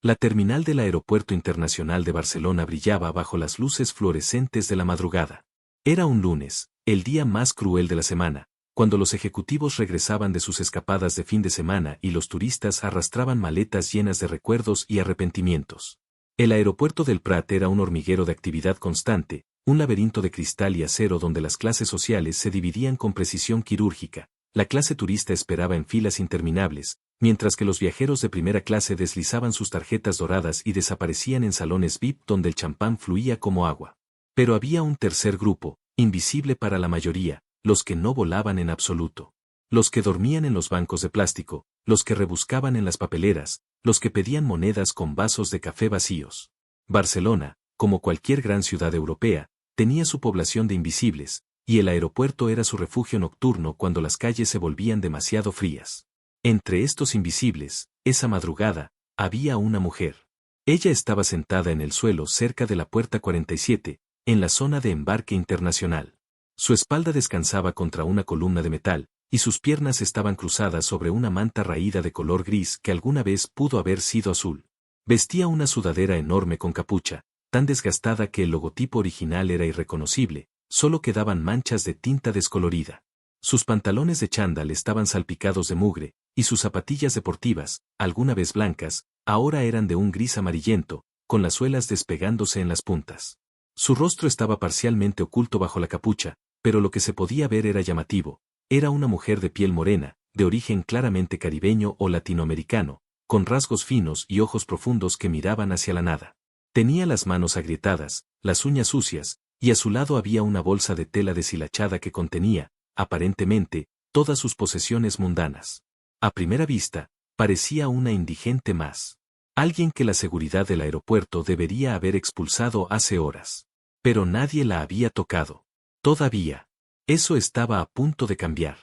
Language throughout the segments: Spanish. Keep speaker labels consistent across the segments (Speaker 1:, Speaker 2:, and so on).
Speaker 1: La terminal del Aeropuerto Internacional de Barcelona brillaba bajo las luces fluorescentes de la madrugada. Era un lunes, el día más cruel de la semana, cuando los ejecutivos regresaban de sus escapadas de fin de semana y los turistas arrastraban maletas llenas de recuerdos y arrepentimientos. El aeropuerto del Prat era un hormiguero de actividad constante, un laberinto de cristal y acero donde las clases sociales se dividían con precisión quirúrgica. La clase turista esperaba en filas interminables, mientras que los viajeros de primera clase deslizaban sus tarjetas doradas y desaparecían en salones VIP donde el champán fluía como agua. Pero había un tercer grupo, invisible para la mayoría, los que no volaban en absoluto. Los que dormían en los bancos de plástico, los que rebuscaban en las papeleras, los que pedían monedas con vasos de café vacíos. Barcelona, como cualquier gran ciudad europea, tenía su población de invisibles, y el aeropuerto era su refugio nocturno cuando las calles se volvían demasiado frías. Entre estos invisibles, esa madrugada, había una mujer. Ella estaba sentada en el suelo cerca de la puerta 47, en la zona de embarque internacional. Su espalda descansaba contra una columna de metal, y sus piernas estaban cruzadas sobre una manta raída de color gris que alguna vez pudo haber sido azul. Vestía una sudadera enorme con capucha, tan desgastada que el logotipo original era irreconocible, solo quedaban manchas de tinta descolorida. Sus pantalones de chándal estaban salpicados de mugre, y sus zapatillas deportivas, alguna vez blancas, ahora eran de un gris amarillento, con las suelas despegándose en las puntas. Su rostro estaba parcialmente oculto bajo la capucha, pero lo que se podía ver era llamativo. Era una mujer de piel morena, de origen claramente caribeño o latinoamericano, con rasgos finos y ojos profundos que miraban hacia la nada. Tenía las manos agrietadas, las uñas sucias, y a su lado había una bolsa de tela deshilachada que contenía, aparentemente, todas sus posesiones mundanas. A primera vista, parecía una indigente más. Alguien que la seguridad del aeropuerto debería haber expulsado hace horas. Pero nadie la había tocado. Todavía. Eso estaba a punto de cambiar.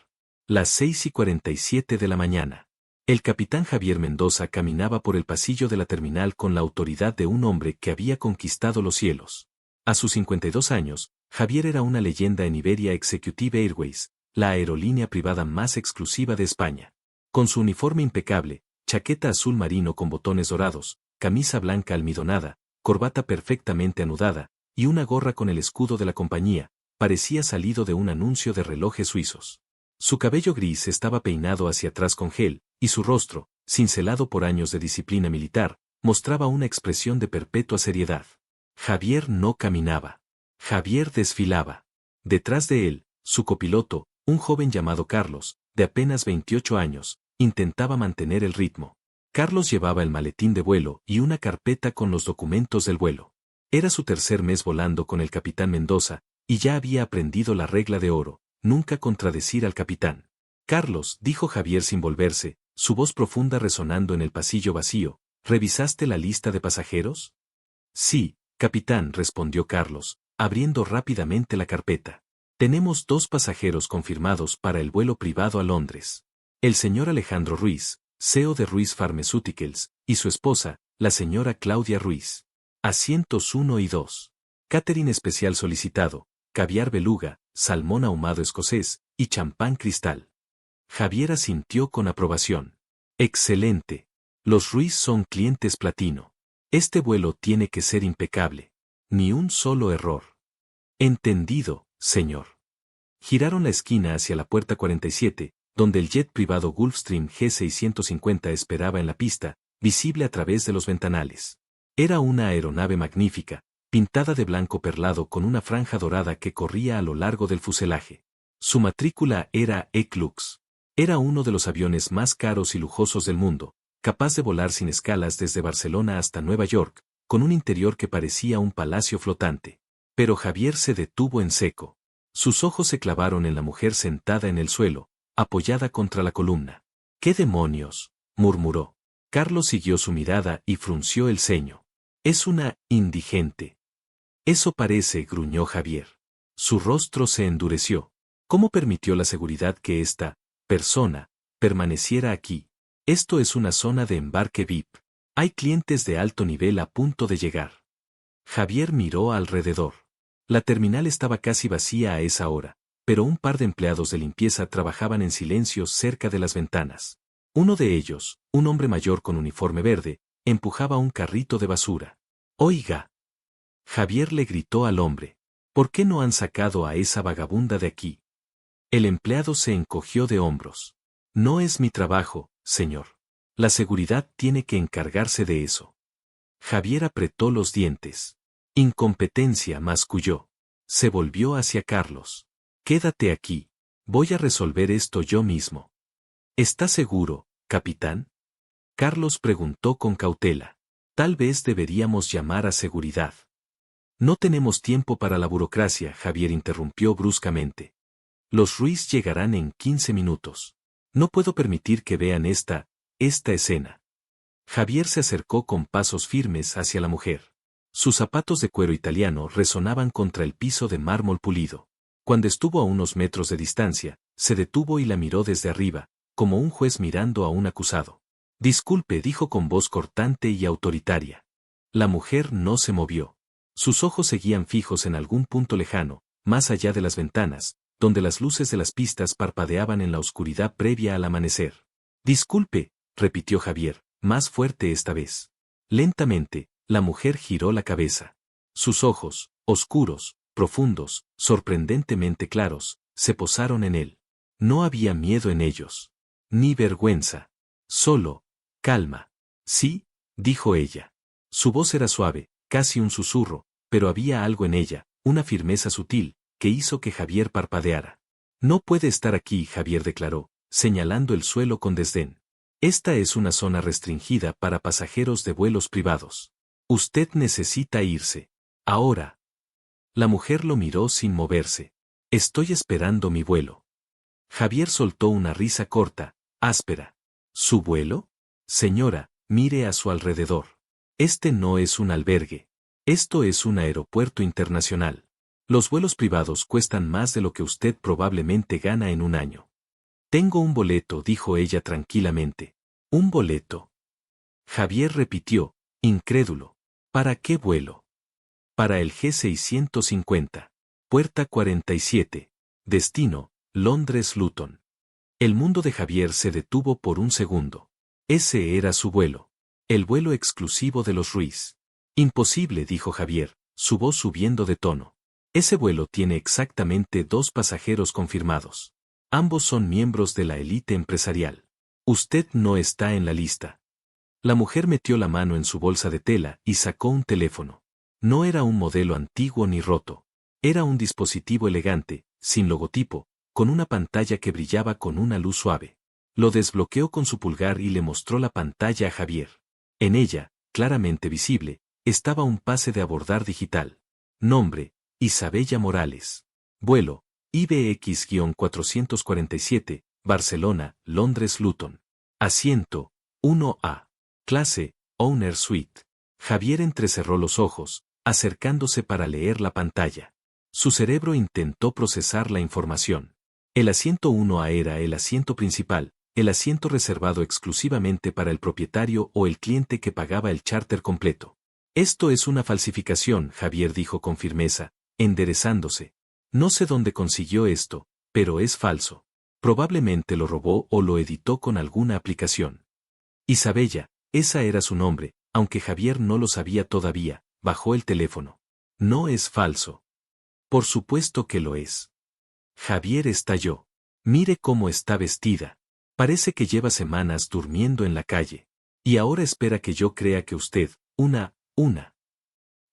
Speaker 1: Las 6:47 de la mañana. El capitán Javier Mendoza caminaba por el pasillo de la terminal con la autoridad de un hombre que había conquistado los cielos. A sus 52 años, Javier era una leyenda en Iberia Executive Airways, la aerolínea privada más exclusiva de España. Con su uniforme impecable, chaqueta azul marino con botones dorados, camisa blanca almidonada, corbata perfectamente anudada, y una gorra con el escudo de la compañía, parecía salido de un anuncio de relojes suizos. Su cabello gris estaba peinado hacia atrás con gel, y su rostro, cincelado por años de disciplina militar, mostraba una expresión de perpetua seriedad. Javier no caminaba. Javier desfilaba. Detrás de él, su copiloto, un joven llamado Carlos, de apenas 28 años, intentaba mantener el ritmo. Carlos llevaba el maletín de vuelo y una carpeta con los documentos del vuelo. Era su tercer mes volando con el capitán Mendoza, y ya había aprendido la regla de oro, nunca contradecir al capitán. Carlos, dijo Javier sin volverse, su voz profunda resonando en el pasillo vacío, ¿revisaste la lista de pasajeros? Sí, capitán, respondió Carlos, abriendo rápidamente la carpeta. Tenemos 2 pasajeros confirmados para el vuelo privado a Londres. El señor Alejandro Ruiz, CEO de Ruiz Pharmaceuticals, y su esposa, la señora Claudia Ruiz. Asientos 1 y 2. Catering especial solicitado, caviar beluga, salmón ahumado escocés, y champán cristal. Javier asintió con aprobación. Excelente. Los Ruiz son clientes platino. Este vuelo tiene que ser impecable. Ni un solo error. Entendido, señor. Giraron la esquina hacia la puerta 47, donde el jet privado Gulfstream G650 esperaba en la pista, visible a través de los ventanales. Era una aeronave magnífica, pintada de blanco perlado con una franja dorada que corría a lo largo del fuselaje. Su matrícula era Eclux. Era uno de los aviones más caros y lujosos del mundo, capaz de volar sin escalas desde Barcelona hasta Nueva York, con un interior que parecía un palacio flotante. Pero Javier se detuvo en seco. Sus ojos se clavaron en la mujer sentada en el suelo, apoyada contra la columna. —¿Qué demonios? —murmuró. Carlos siguió su mirada y frunció el ceño. —Es una indigente. —Eso parece —gruñó Javier. Su rostro se endureció. ¿Cómo permitió la seguridad que esta persona permaneciera aquí? Esto es una zona de embarque VIP. Hay clientes de alto nivel a punto de llegar. Javier miró alrededor. La terminal estaba casi vacía a esa hora, pero un par de empleados de limpieza trabajaban en silencio cerca de las ventanas. Uno de ellos, un hombre mayor con uniforme verde, empujaba un carrito de basura. Oiga. Javier le gritó al hombre. ¿Por qué no han sacado a esa vagabunda de aquí? El empleado se encogió de hombros. No es mi trabajo, señor. La seguridad tiene que encargarse de eso. Javier apretó los dientes. Incompetencia, masculló. Se volvió hacia Carlos. Quédate aquí. Voy a resolver esto yo mismo. ¿Está seguro, capitán? Carlos preguntó con cautela. Tal vez deberíamos llamar a seguridad. No tenemos tiempo para la burocracia, Javier interrumpió bruscamente. Los Ruiz llegarán en 15 minutos. No puedo permitir que vean esta escena. Javier se acercó con pasos firmes hacia la mujer. Sus zapatos de cuero italiano resonaban contra el piso de mármol pulido. Cuando estuvo a unos metros de distancia, se detuvo y la miró desde arriba, como un juez mirando a un acusado. Disculpe, dijo con voz cortante y autoritaria. La mujer no se movió. Sus ojos seguían fijos en algún punto lejano, más allá de las ventanas, donde las luces de las pistas parpadeaban en la oscuridad previa al amanecer. Disculpe, repitió Javier, más fuerte esta vez. Lentamente, la mujer giró la cabeza. Sus ojos, oscuros, profundos, sorprendentemente claros, se posaron en él. No había miedo en ellos. Ni vergüenza. Solo, calma. Sí, dijo ella. Su voz era suave, casi un susurro, pero había algo en ella, una firmeza sutil, que hizo que Javier parpadeara. No puede estar aquí, Javier declaró, señalando el suelo con desdén. Esta es una zona restringida para pasajeros de vuelos privados. Usted necesita irse. Ahora. La mujer lo miró sin moverse. Estoy esperando mi vuelo. Javier soltó una risa corta, áspera. ¿Su vuelo? Señora, mire a su alrededor. Este no es un albergue. Esto es un aeropuerto internacional. Los vuelos privados cuestan más de lo que usted probablemente gana en un año. Tengo un boleto, dijo ella tranquilamente. ¿Un boleto? Javier repitió, incrédulo. ¿Para qué vuelo? Para el G650. Puerta 47. Destino, Londres-Luton. El mundo de Javier se detuvo por un segundo. Ese era su vuelo. El vuelo exclusivo de los Ruiz. Imposible, dijo Javier, su voz subiendo de tono. Ese vuelo tiene exactamente 2 pasajeros confirmados. Ambos son miembros de la élite empresarial. Usted no está en la lista. La mujer metió la mano en su bolsa de tela y sacó un teléfono. No era un modelo antiguo ni roto. Era un dispositivo elegante, sin logotipo, con una pantalla que brillaba con una luz suave. Lo desbloqueó con su pulgar y le mostró la pantalla a Javier. En ella, claramente visible, estaba un pase de abordar digital. Nombre, Isabella Morales. Vuelo, IBX-447, Barcelona, Londres, Luton. Asiento, 1A. Clase, Owner Suite. Javier entrecerró los ojos, acercándose para leer la pantalla. Su cerebro intentó procesar la información. El asiento 1A era el asiento principal, el asiento reservado exclusivamente para el propietario o el cliente que pagaba el charter completo. Esto es una falsificación, Javier dijo con firmeza, enderezándose. No sé dónde consiguió esto, pero es falso. Probablemente lo robó o lo editó con alguna aplicación. Isabella, esa era su nombre, aunque Javier no lo sabía todavía, bajó el teléfono. No es falso. Por supuesto que lo es. Javier estalló. Mire cómo está vestida. Parece que lleva semanas durmiendo en la calle. Y ahora espera que yo crea que usted, una.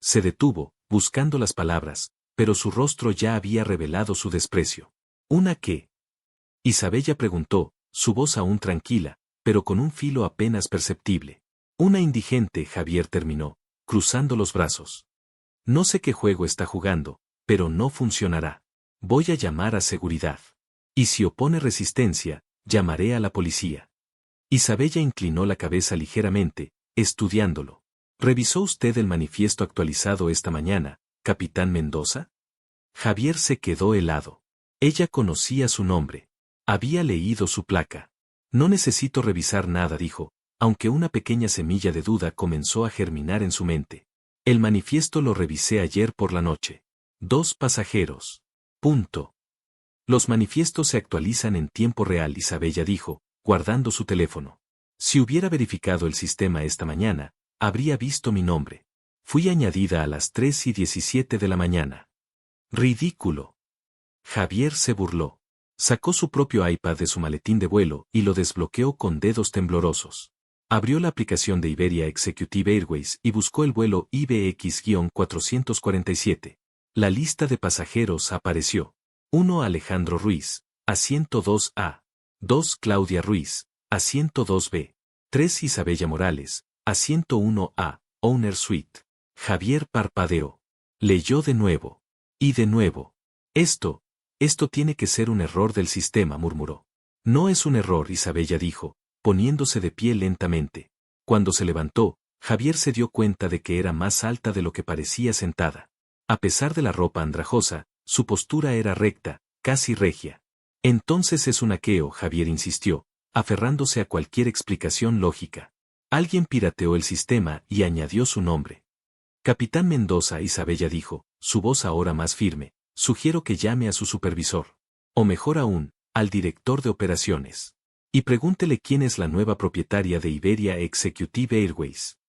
Speaker 1: Se detuvo, buscando las palabras, pero su rostro ya había revelado su desprecio. ¿Una qué? Isabella preguntó, su voz aún tranquila, pero con un filo apenas perceptible. Una indigente, Javier terminó, cruzando los brazos. No sé qué juego está jugando, pero no funcionará. Voy a llamar a seguridad. Y si opone resistencia, llamaré a la policía. Isabella inclinó la cabeza ligeramente, estudiándolo. ¿Revisó usted el manifiesto actualizado esta mañana, capitán Mendoza? Javier se quedó helado. Ella conocía su nombre. Había leído su placa. No necesito revisar nada, dijo, aunque una pequeña semilla de duda comenzó a germinar en su mente. El manifiesto lo revisé ayer por la noche. 2 pasajeros. Punto. Los manifiestos se actualizan en tiempo real, Isabella dijo, guardando su teléfono. Si hubiera verificado el sistema esta mañana, habría visto mi nombre. Fui añadida a las 3:17 de la mañana. Ridículo. Javier se burló. Sacó su propio iPad de su maletín de vuelo y lo desbloqueó con dedos temblorosos. Abrió la aplicación de Iberia Executive Airways y buscó el vuelo IBX-447. La lista de pasajeros apareció. 1 Alejandro Ruiz, asiento 2A. 2 Claudia Ruiz, asiento 2B. 3 Isabella Morales, asiento 1A, Owner Suite. Javier parpadeó. Leyó de nuevo. Y de nuevo. Esto tiene que ser un error del sistema, murmuró. No es un error, Isabella dijo, poniéndose de pie lentamente. Cuando se levantó, Javier se dio cuenta de que era más alta de lo que parecía sentada. A pesar de la ropa andrajosa, su postura era recta, casi regia. Entonces es un aqueo, Javier insistió, aferrándose a cualquier explicación lógica. Alguien pirateó el sistema y añadió su nombre. Capitán Mendoza, Isabella dijo, su voz ahora más firme, sugiero que llame a su supervisor. O mejor aún, al director de operaciones. Y pregúntele quién es la nueva propietaria de Iberia Executive Airways.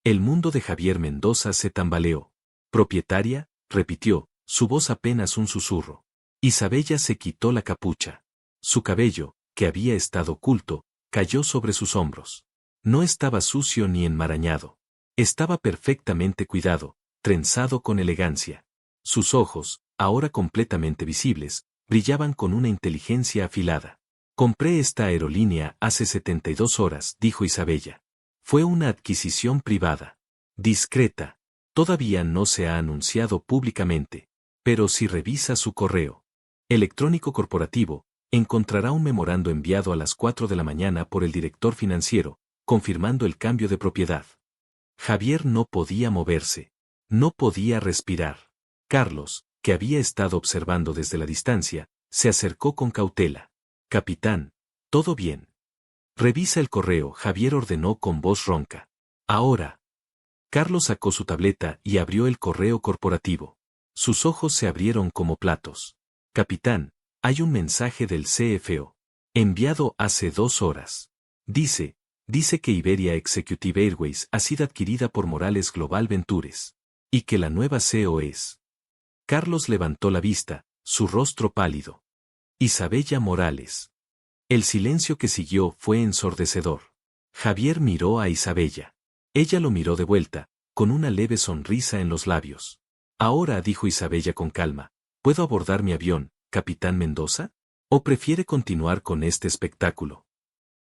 Speaker 1: El mundo de Javier Mendoza se tambaleó. ¿Propietaria?, repitió, su voz apenas un susurro. Isabella se quitó la capucha. Su cabello, que había estado oculto, cayó sobre sus hombros. No estaba sucio ni enmarañado. Estaba perfectamente cuidado, trenzado con elegancia. Sus ojos, ahora completamente visibles, brillaban con una inteligencia afilada. Compré esta aerolínea hace 72 horas, dijo Isabella. Fue una adquisición privada. Discreta. Todavía no se ha anunciado públicamente. Pero si revisa su correo electrónico corporativo, encontrará un memorando enviado a las 4 de la mañana por el director financiero, confirmando el cambio de propiedad. Javier no podía moverse. No podía respirar. Carlos, que había estado observando desde la distancia, se acercó con cautela. Capitán, ¿todo bien? Revisa el correo, Javier ordenó con voz ronca. Ahora. Carlos sacó su tableta y abrió el correo corporativo. Sus ojos se abrieron como platos. Capitán, hay un mensaje del CFO. Enviado hace 2 horas. Dice que Iberia Executive Airways ha sido adquirida por Morales Global Ventures. Y que la nueva CEO es. Carlos levantó la vista, su rostro pálido. Isabella Morales. El silencio que siguió fue ensordecedor. Javier miró a Isabella. Ella lo miró de vuelta, con una leve sonrisa en los labios. Ahora, dijo Isabella con calma, ¿puedo abordar mi avión, capitán Mendoza? ¿O prefiere continuar con este espectáculo?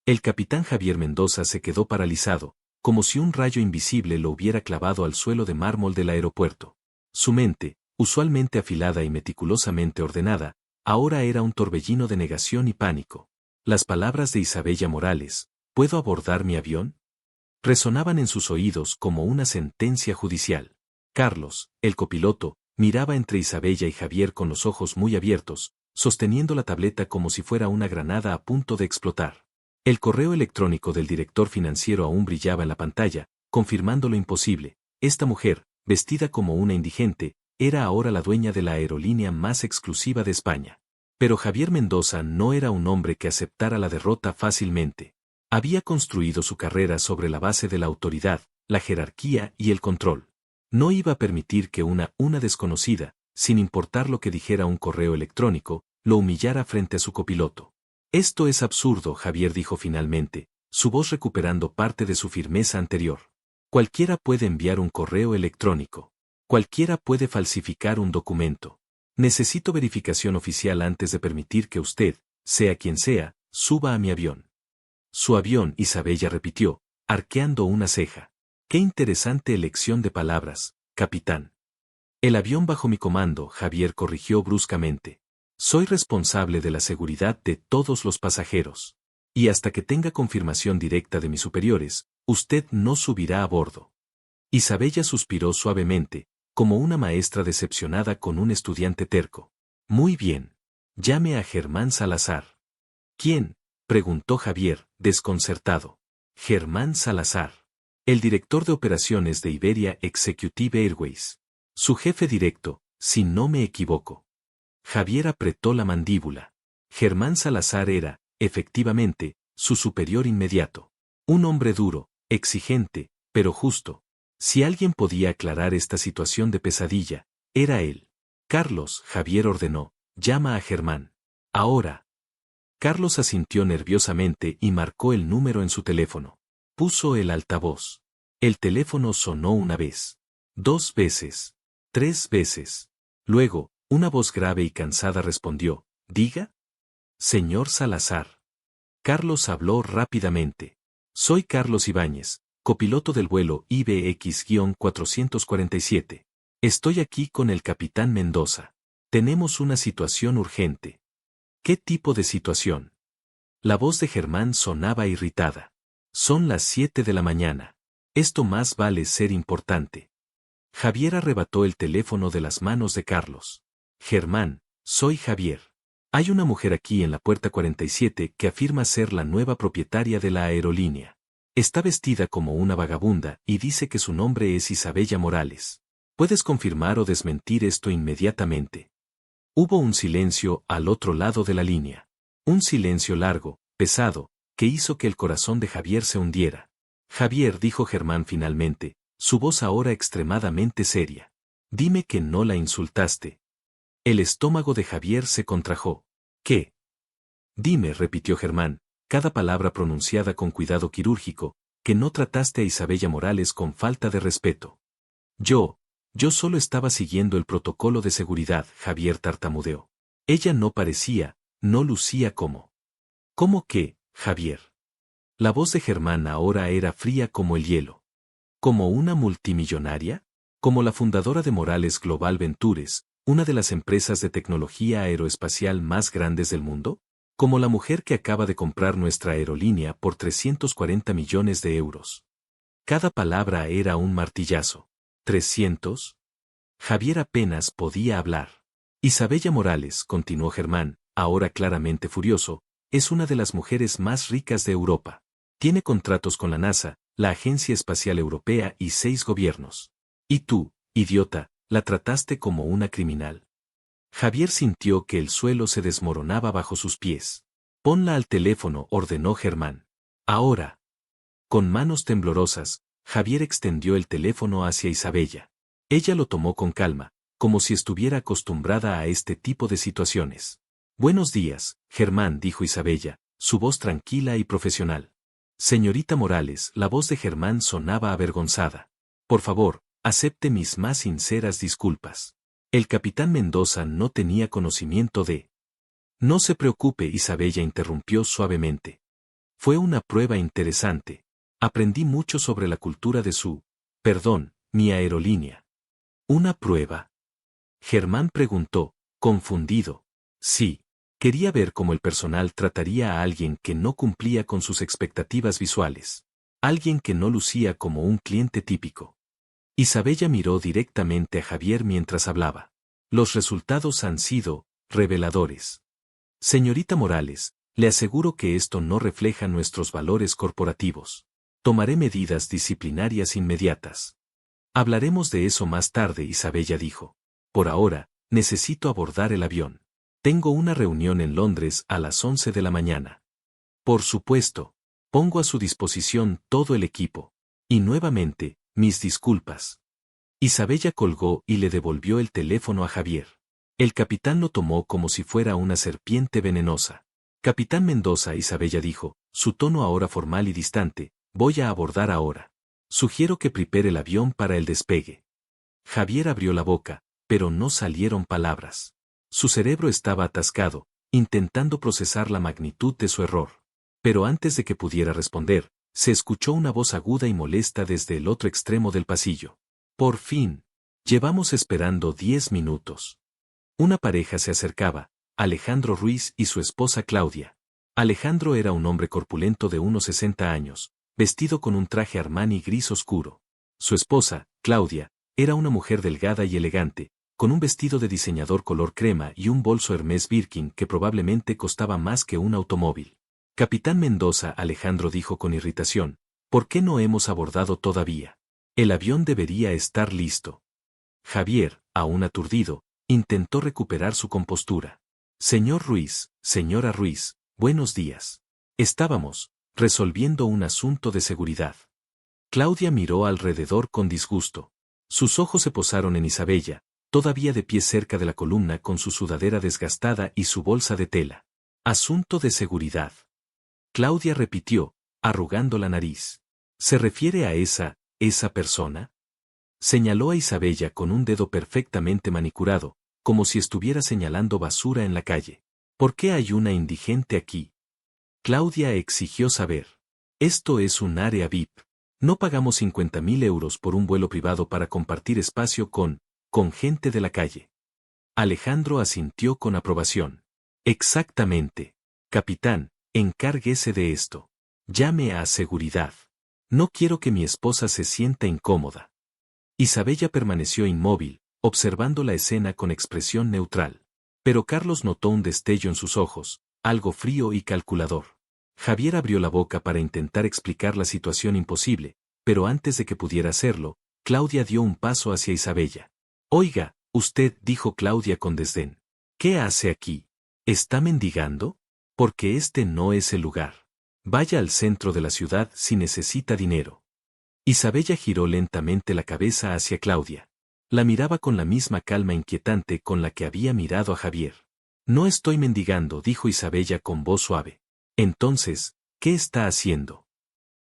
Speaker 1: El capitán Javier Mendoza se quedó paralizado, como si un rayo invisible lo hubiera clavado al suelo de mármol del aeropuerto. Su mente, usualmente afilada y meticulosamente ordenada, ahora era un torbellino de negación y pánico. Las palabras de Isabella Morales, ¿puedo abordar mi avión?, resonaban en sus oídos como una sentencia judicial. Carlos, el copiloto, miraba entre Isabella y Javier con los ojos muy abiertos, sosteniendo la tableta como si fuera una granada a punto de explotar. El correo electrónico del director financiero aún brillaba en la pantalla, confirmando lo imposible. Esta mujer, vestida como una indigente, era ahora la dueña de la aerolínea más exclusiva de España. Pero Javier Mendoza no era un hombre que aceptara la derrota fácilmente. Había construido su carrera sobre la base de la autoridad, la jerarquía y el control. No iba a permitir que una desconocida, sin importar lo que dijera un correo electrónico, lo humillara frente a su copiloto. Esto es absurdo, Javier dijo finalmente, su voz recuperando parte de su firmeza anterior. Cualquiera puede enviar un correo electrónico. Cualquiera puede falsificar un documento. Necesito verificación oficial antes de permitir que usted, sea quien sea, suba a mi avión. Su avión, Isabella repitió, arqueando una ceja. Qué interesante elección de palabras, capitán. El avión bajo mi comando, Javier corrigió bruscamente. Soy responsable de la seguridad de todos los pasajeros. Y hasta que tenga confirmación directa de mis superiores, usted no subirá a bordo. Isabella suspiró suavemente, como una maestra decepcionada con un estudiante terco. Muy bien. Llame a Germán Salazar. ¿Quién?, preguntó Javier, desconcertado. Germán Salazar. El director de operaciones de Iberia Executive Airways. Su jefe directo, si no me equivoco. Javier apretó la mandíbula. Germán Salazar era, efectivamente, su superior inmediato. Un hombre duro, exigente, Pero justo. Si alguien podía aclarar esta situación de pesadilla, era él. Carlos, Javier ordenó, llama a Germán. Ahora. Carlos asintió nerviosamente y marcó el número en su teléfono. Puso el altavoz. El teléfono sonó una vez. 2 veces. 3 veces. Luego, una voz grave y cansada respondió, ¿diga? Señor Salazar. Carlos habló rápidamente. Soy Carlos Ibáñez, copiloto del vuelo IBX-447. Estoy aquí con el capitán Mendoza. Tenemos una situación urgente. ¿Qué tipo de situación? La voz de Germán sonaba irritada. Son las 7 de la mañana. Esto más vale ser importante. Javier arrebató el teléfono de las manos de Carlos. Germán, soy Javier. Hay una mujer aquí en la puerta 47 que afirma ser la nueva propietaria de la aerolínea. Está vestida como una vagabunda y dice que su nombre es Isabella Morales. ¿Puedes confirmar o desmentir esto inmediatamente? Hubo un silencio al otro lado de la línea. Un silencio largo, pesado, que hizo que el corazón de Javier se hundiera. Javier, dijo Germán finalmente, su voz ahora extremadamente seria. Dime que no la insultaste. El estómago de Javier se contrajo. ¿Qué? Dime, repitió Germán, cada palabra pronunciada con cuidado quirúrgico, que no trataste a Isabella Morales con falta de respeto. Yo solo estaba siguiendo el protocolo de seguridad, Javier tartamudeó. Ella no parecía, no lucía como. ¿Cómo qué, Javier? La voz de Germán ahora era fría como el hielo. ¿Como una multimillonaria? ¿Como la fundadora de Morales Global Ventures, una de las empresas de tecnología aeroespacial más grandes del mundo? ¿Como la mujer que acaba de comprar nuestra aerolínea por 340 millones de euros? Cada palabra era un martillazo. ¿300? Javier apenas podía hablar. Isabella Morales, continuó Germán, ahora claramente furioso, es una de las mujeres más ricas de Europa. Tiene contratos con la NASA, la Agencia Espacial Europea y 6 gobiernos. Y tú, idiota, la trataste como una criminal. Javier sintió que el suelo se desmoronaba bajo sus pies. Ponla al teléfono, ordenó Germán. Ahora. Con manos temblorosas, Javier extendió el teléfono hacia Isabella. Ella lo tomó con calma, como si estuviera acostumbrada a este tipo de situaciones. Buenos días, Germán, dijo Isabella, su voz tranquila y profesional. Señorita Morales, la voz de Germán sonaba avergonzada. Por favor, acepte mis más sinceras disculpas. El capitán Mendoza no tenía conocimiento de... No se preocupe, Isabella interrumpió suavemente. Fue una prueba interesante. Aprendí mucho sobre la cultura de mi aerolínea. ¿Una prueba? Germán preguntó, confundido. Sí, quería ver cómo el personal trataría a alguien que no cumplía con sus expectativas visuales. Alguien que no lucía como un cliente típico. Isabella miró directamente a Javier mientras hablaba. Los resultados han sido reveladores. Señorita Morales, le aseguro que esto no refleja nuestros valores corporativos. Tomaré medidas disciplinarias inmediatas. Hablaremos de eso más tarde, Isabella dijo. Por ahora, necesito abordar el avión. Tengo una reunión en Londres a las 11 de la mañana. Por supuesto, pongo a su disposición todo el equipo. Y nuevamente, mis disculpas. Isabella colgó y le devolvió el teléfono a Javier. El capitán lo tomó como si fuera una serpiente venenosa. Capitán Mendoza, Isabella dijo, su tono ahora formal y distante, voy a abordar ahora. Sugiero que prepare el avión para el despegue. Javier abrió la boca, pero no salieron palabras. Su cerebro estaba atascado, intentando procesar la magnitud de su error. Pero antes de que pudiera responder, se escuchó una voz aguda y molesta desde el otro extremo del pasillo. Por fin. Llevamos esperando 10 minutos. Una pareja se acercaba, Alejandro Ruiz y su esposa Claudia. Alejandro era un hombre corpulento de unos 60 años, vestido con un traje Armani gris oscuro. Su esposa, Claudia, era una mujer delgada y elegante, con un vestido de diseñador color crema y un bolso Hermès Birkin que probablemente costaba más que un automóvil. Capitán Mendoza, Alejandro dijo con irritación, ¿por qué no hemos abordado todavía? El avión debería estar listo. Javier, aún aturdido, intentó recuperar su compostura. Señor Ruiz, señora Ruiz, buenos días. Estábamos resolviendo un asunto de seguridad. Claudia miró alrededor con disgusto. Sus ojos se posaron en Isabella, todavía de pie cerca de la columna con su sudadera desgastada y su bolsa de tela. Asunto de seguridad. Claudia repitió, arrugando la nariz. ¿Se refiere a esa persona? Señaló a Isabella con un dedo perfectamente manicurado, como si estuviera señalando basura en la calle. ¿Por qué hay una indigente aquí? Claudia exigió saber. Esto es un área VIP. No pagamos 50.000 euros por un vuelo privado para compartir espacio con gente de la calle. Alejandro asintió con aprobación. Exactamente. Capitán, encárguese de esto. Llame a seguridad. No quiero que mi esposa se sienta incómoda. Isabella permaneció inmóvil, observando la escena con expresión neutral. Pero Carlos notó un destello en sus ojos, algo frío y calculador. Javier abrió la boca para intentar explicar la situación imposible, pero antes de que pudiera hacerlo, Claudia dio un paso hacia Isabella. Oiga, usted, dijo Claudia con desdén. ¿Qué hace aquí? ¿Está mendigando? Porque este no es el lugar. Vaya al centro de la ciudad si necesita dinero. Isabella giró lentamente la cabeza hacia Claudia. La miraba con la misma calma inquietante con la que había mirado a Javier. No estoy mendigando, dijo Isabella con voz suave. Entonces, ¿qué está haciendo?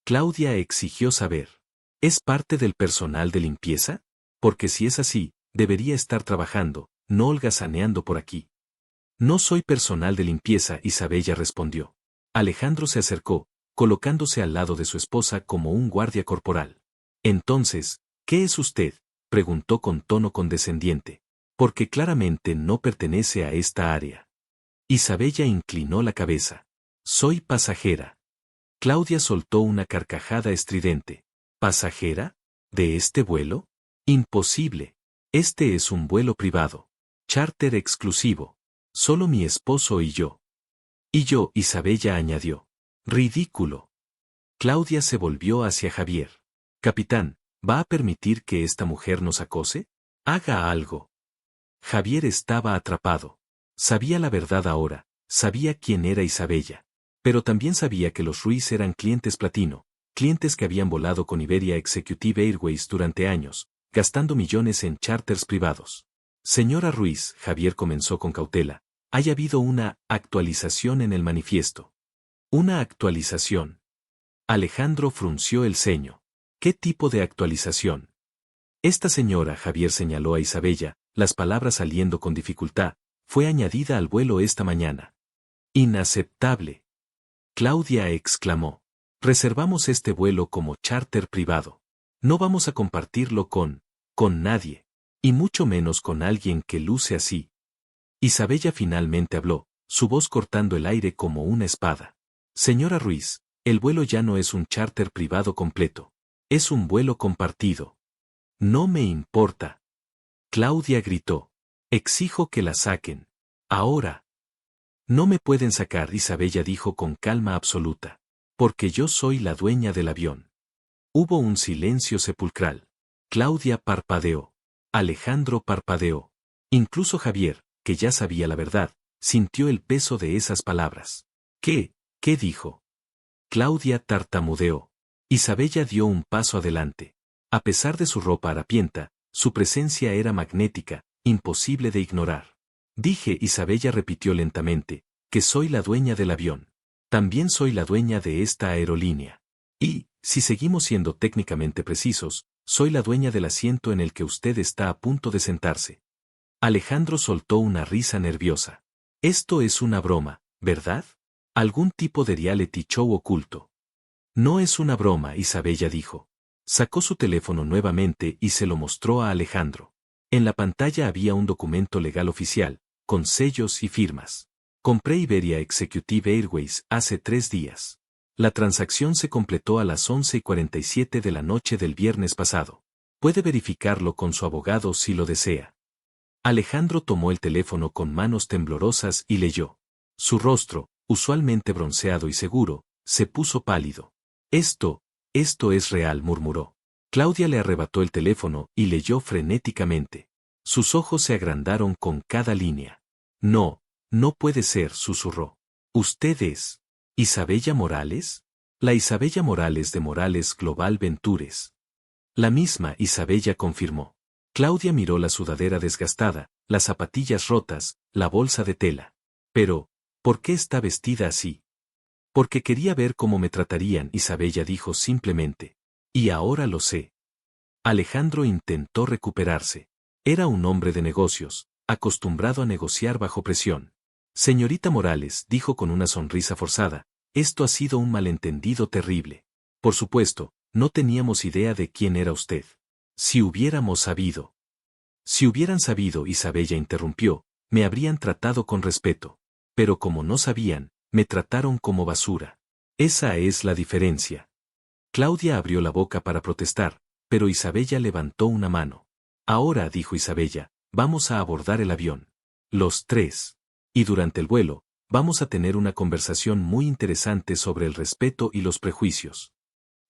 Speaker 1: Claudia exigió saber. ¿Es parte del personal de limpieza? Porque si es así, debería estar trabajando, no holgazaneando por aquí. No soy personal de limpieza, Isabella respondió. Alejandro se acercó, colocándose al lado de su esposa como un guardia corporal. Entonces, ¿qué es usted? Preguntó con tono condescendiente. Porque claramente no pertenece a esta área. Isabella inclinó la cabeza. Soy pasajera. Claudia soltó una carcajada estridente. ¿Pasajera? ¿De este vuelo? Imposible. Este es un vuelo privado. Charter exclusivo. Solo mi esposo y yo. Y yo, Isabella añadió. Ridículo. Claudia se volvió hacia Javier. Capitán, ¿va a permitir que esta mujer nos acose? Haga algo. Javier estaba atrapado. Sabía la verdad ahora, sabía quién era Isabella. Pero también sabía que los Ruiz eran clientes platino, clientes que habían volado con Iberia Executive Airways durante años, gastando millones en charters privados. Señora Ruiz, Javier comenzó con cautela, haya habido una actualización en el manifiesto. ¿Una actualización? Alejandro frunció el ceño. ¿Qué tipo de actualización? Esta señora, Javier señaló a Isabella, las palabras saliendo con dificultad, fue añadida al vuelo esta mañana. Inaceptable. Claudia exclamó. Reservamos este vuelo como charter privado. No vamos a compartirlo con nadie. Y mucho menos con alguien que luce así. Isabella finalmente habló, su voz cortando el aire como una espada. Señora Ruiz, el vuelo ya no es un charter privado completo. Es un vuelo compartido. No me importa. Claudia gritó. Exijo que la saquen. Ahora. No me pueden sacar, Isabella dijo con calma absoluta. Porque yo soy la dueña del avión. Hubo un silencio sepulcral. Claudia parpadeó. Alejandro parpadeó. Incluso Javier, que ya sabía la verdad, sintió el peso de esas palabras. ¿Qué dijo? Claudia tartamudeó. Isabella dio un paso adelante. A pesar de su ropa harapienta, su presencia era magnética, imposible de ignorar. Dije, Isabella repitió lentamente, que soy la dueña del avión. También soy la dueña de esta aerolínea. Y, si seguimos siendo técnicamente precisos, soy la dueña del asiento en el que usted está a punto de sentarse. Alejandro soltó una risa nerviosa. Esto es una broma, ¿verdad? Algún tipo de reality show oculto. No es una broma, Isabella dijo. Sacó su teléfono nuevamente y se lo mostró a Alejandro. En la pantalla había un documento legal oficial, con sellos y firmas. Compré Iberia Executive Airways hace 3 días. La transacción se completó a las 11:47 de la noche del viernes pasado. Puede verificarlo con su abogado si lo desea. Alejandro tomó el teléfono con manos temblorosas y leyó. Su rostro, usualmente bronceado y seguro, se puso pálido. Esto es real, murmuró. Claudia le arrebató el teléfono y leyó frenéticamente. Sus ojos se agrandaron con cada línea. No puede ser, susurró. ¿Usted es Isabella Morales? La Isabella Morales de Morales Global Ventures. La misma Isabella confirmó. Claudia miró la sudadera desgastada, las zapatillas rotas, la bolsa de tela. Pero, ¿por qué está vestida así? Porque quería ver cómo me tratarían, Isabella dijo simplemente. Y ahora lo sé. Alejandro intentó recuperarse. Era un hombre de negocios, acostumbrado a negociar bajo presión. Señorita Morales, dijo con una sonrisa forzada, esto ha sido un malentendido terrible. Por supuesto, no teníamos idea de quién era usted. Si hubiéramos sabido. Si hubieran sabido, Isabella interrumpió, me habrían tratado con respeto. Pero como no sabían, me trataron como basura. Esa es la diferencia. Claudia abrió la boca para protestar, pero Isabella levantó una mano. Ahora, dijo Isabella, vamos a abordar el avión. Los tres. Y durante el vuelo, vamos a tener una conversación muy interesante sobre el respeto y los prejuicios.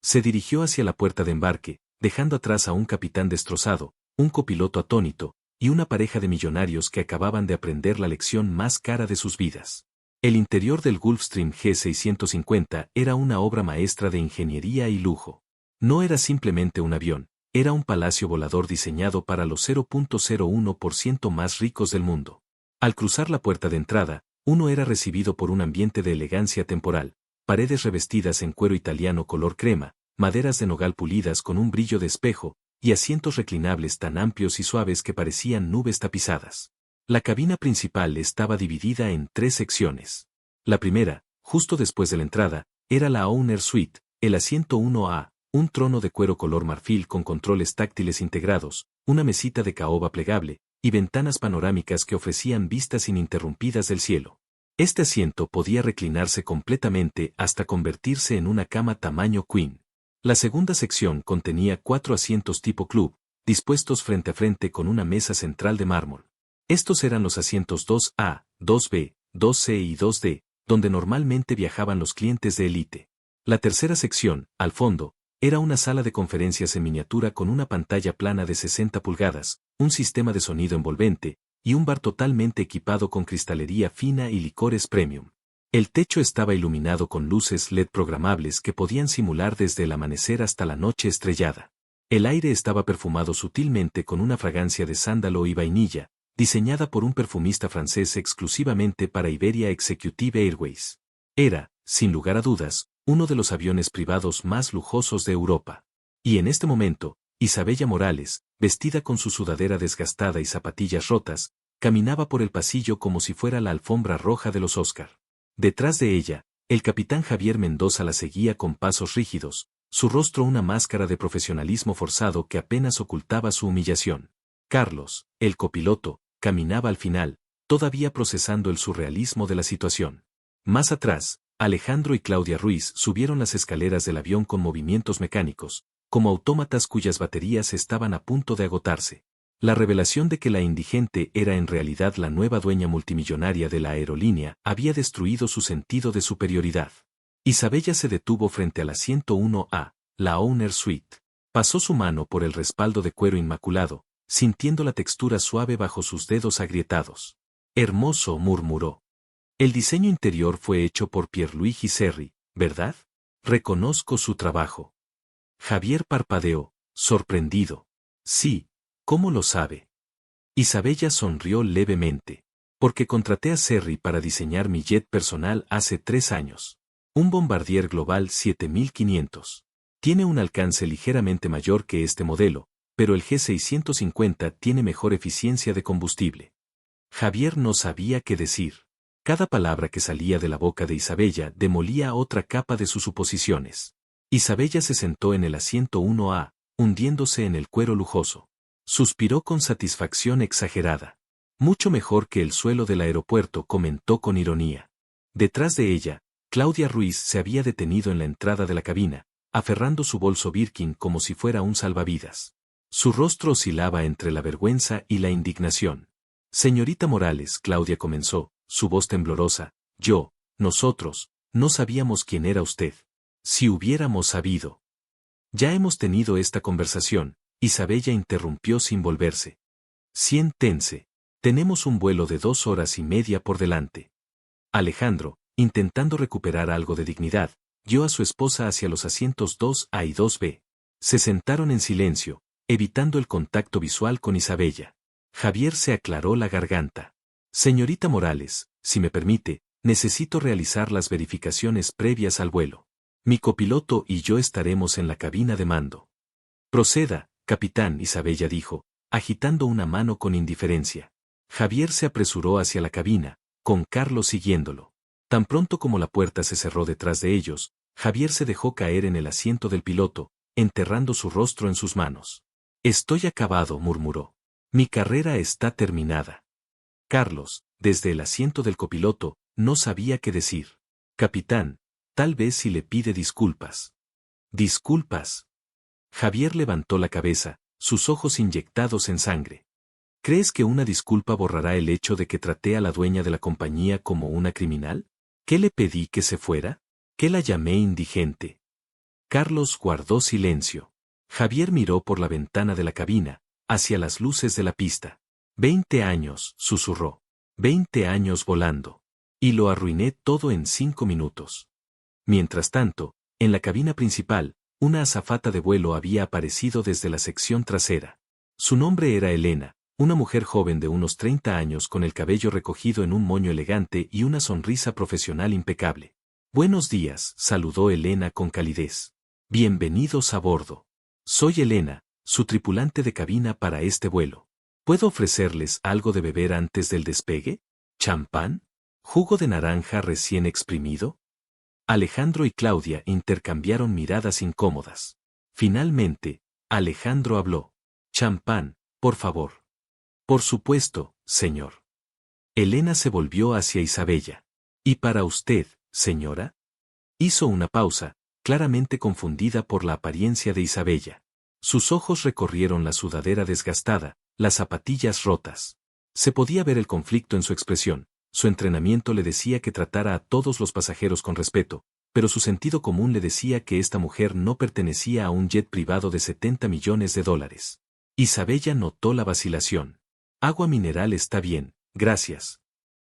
Speaker 1: Se dirigió hacia la puerta de embarque, dejando atrás a un capitán destrozado, un copiloto atónito, y una pareja de millonarios que acababan de aprender la lección más cara de sus vidas. El interior del Gulfstream G650 era una obra maestra de ingeniería y lujo. No era simplemente un avión, era un palacio volador diseñado para los 0.01% más ricos del mundo. Al cruzar la puerta de entrada, uno era recibido por un ambiente de elegancia temporal, paredes revestidas en cuero italiano color crema, maderas de nogal pulidas con un brillo de espejo, y asientos reclinables tan amplios y suaves que parecían nubes tapizadas. La cabina principal estaba dividida en 3 secciones. La primera, justo después de la entrada, era la Owner Suite, el asiento 1A, un trono de cuero color marfil con controles táctiles integrados, una mesita de caoba plegable, y ventanas panorámicas que ofrecían vistas ininterrumpidas del cielo. Este asiento podía reclinarse completamente hasta convertirse en una cama tamaño queen. La segunda sección contenía 4 asientos tipo club, dispuestos frente a frente con una mesa central de mármol. Estos eran los asientos 2A, 2B, 2C y 2D, donde normalmente viajaban los clientes de élite. La tercera sección, al fondo, era una sala de conferencias en miniatura con una pantalla plana de 60 pulgadas, un sistema de sonido envolvente, y un bar totalmente equipado con cristalería fina y licores premium. El techo estaba iluminado con luces LED programables que podían simular desde el amanecer hasta la noche estrellada. El aire estaba perfumado sutilmente con una fragancia de sándalo y vainilla, diseñada por un perfumista francés exclusivamente para Iberia Executive Airways. Era, sin lugar a dudas, uno de los aviones privados más lujosos de Europa. Y en este momento, Isabella Morales, vestida con su sudadera desgastada y zapatillas rotas, caminaba por el pasillo como si fuera la alfombra roja de los Oscar. Detrás de ella, el capitán Javier Mendoza la seguía con pasos rígidos, su rostro una máscara de profesionalismo forzado que apenas ocultaba su humillación. Carlos, el copiloto, caminaba al final, todavía procesando el surrealismo de la situación. Más atrás, Alejandro y Claudia Ruiz subieron las escaleras del avión con movimientos mecánicos, como autómatas cuyas baterías estaban a punto de agotarse. La revelación de que la indigente era en realidad la nueva dueña multimillonaria de la aerolínea había destruido su sentido de superioridad. Isabella se detuvo frente al asiento 1A, la Owner Suite. Pasó su mano por el respaldo de cuero inmaculado, sintiendo la textura suave bajo sus dedos agrietados. Hermoso, murmuró. El diseño interior fue hecho por Pierluigi Serri, ¿verdad? Reconozco su trabajo. Javier parpadeó, sorprendido. Sí, ¿cómo lo sabe? Isabella sonrió levemente. Porque contraté a Serri para diseñar mi jet personal hace 3 años. Un Bombardier Global 7500. Tiene un alcance ligeramente mayor que este modelo, pero el G650 tiene mejor eficiencia de combustible. Javier no sabía qué decir. Cada palabra que salía de la boca de Isabella demolía otra capa de sus suposiciones. Isabella se sentó en el asiento 1A, hundiéndose en el cuero lujoso. Suspiró con satisfacción exagerada. Mucho mejor que el suelo del aeropuerto, comentó con ironía. Detrás de ella, Claudia Ruiz se había detenido en la entrada de la cabina, aferrando su bolso Birkin como si fuera un salvavidas. Su rostro oscilaba entre la vergüenza y la indignación. Señorita Morales, Claudia comenzó, su voz temblorosa, nosotros, no sabíamos quién era usted. Si hubiéramos sabido. Ya hemos tenido esta conversación, Isabella interrumpió sin volverse. Siéntense. Tenemos un vuelo de 2 horas y media por delante. Alejandro, intentando recuperar algo de dignidad, guió a su esposa hacia los asientos 2A y 2B. Se sentaron en silencio, evitando el contacto visual con Isabella. Javier se aclaró la garganta. Señorita Morales, si me permite, necesito realizar las verificaciones previas al vuelo. Mi copiloto y yo estaremos en la cabina de mando. Proceda, capitán, Isabella dijo, agitando una mano con indiferencia. Javier se apresuró hacia la cabina, con Carlos siguiéndolo. Tan pronto como la puerta se cerró detrás de ellos, Javier se dejó caer en el asiento del piloto, enterrando su rostro en sus manos. Estoy acabado, murmuró. Mi carrera está terminada. Carlos, desde el asiento del copiloto, no sabía qué decir. Capitán, tal vez si le pide disculpas. ¿Disculpas? Javier levantó la cabeza, sus ojos inyectados en sangre. ¿Crees que una disculpa borrará el hecho de que traté a la dueña de la compañía como una criminal? ¿Qué le pedí que se fuera? ¿Qué la llamé indigente? Carlos guardó silencio. Javier miró por la ventana de la cabina, hacia las luces de la pista. 20 años, susurró. 20 años volando. Y lo arruiné todo en 5 minutos. Mientras tanto, en la cabina principal, una azafata de vuelo había aparecido desde la sección trasera. Su nombre era Elena, una mujer joven de unos 30 años con el cabello recogido en un moño elegante y una sonrisa profesional impecable. Buenos días, saludó Elena con calidez. Bienvenidos a bordo. Soy Elena, su tripulante de cabina para este vuelo. ¿Puedo ofrecerles algo de beber antes del despegue? ¿Champán? ¿Jugo de naranja recién exprimido? Alejandro y Claudia intercambiaron miradas incómodas. Finalmente, Alejandro habló. Champán, por favor. Por supuesto, señor. Elena se volvió hacia Isabella. ¿Y para usted, señora? Hizo una pausa, claramente confundida por la apariencia de Isabella. Sus ojos recorrieron la sudadera desgastada, las zapatillas rotas. Se podía ver el conflicto en su expresión. Su entrenamiento le decía que tratara a todos los pasajeros con respeto, pero su sentido común le decía que esta mujer no pertenecía a un jet privado de $70 millones. Isabella notó la vacilación. Agua mineral está bien, gracias.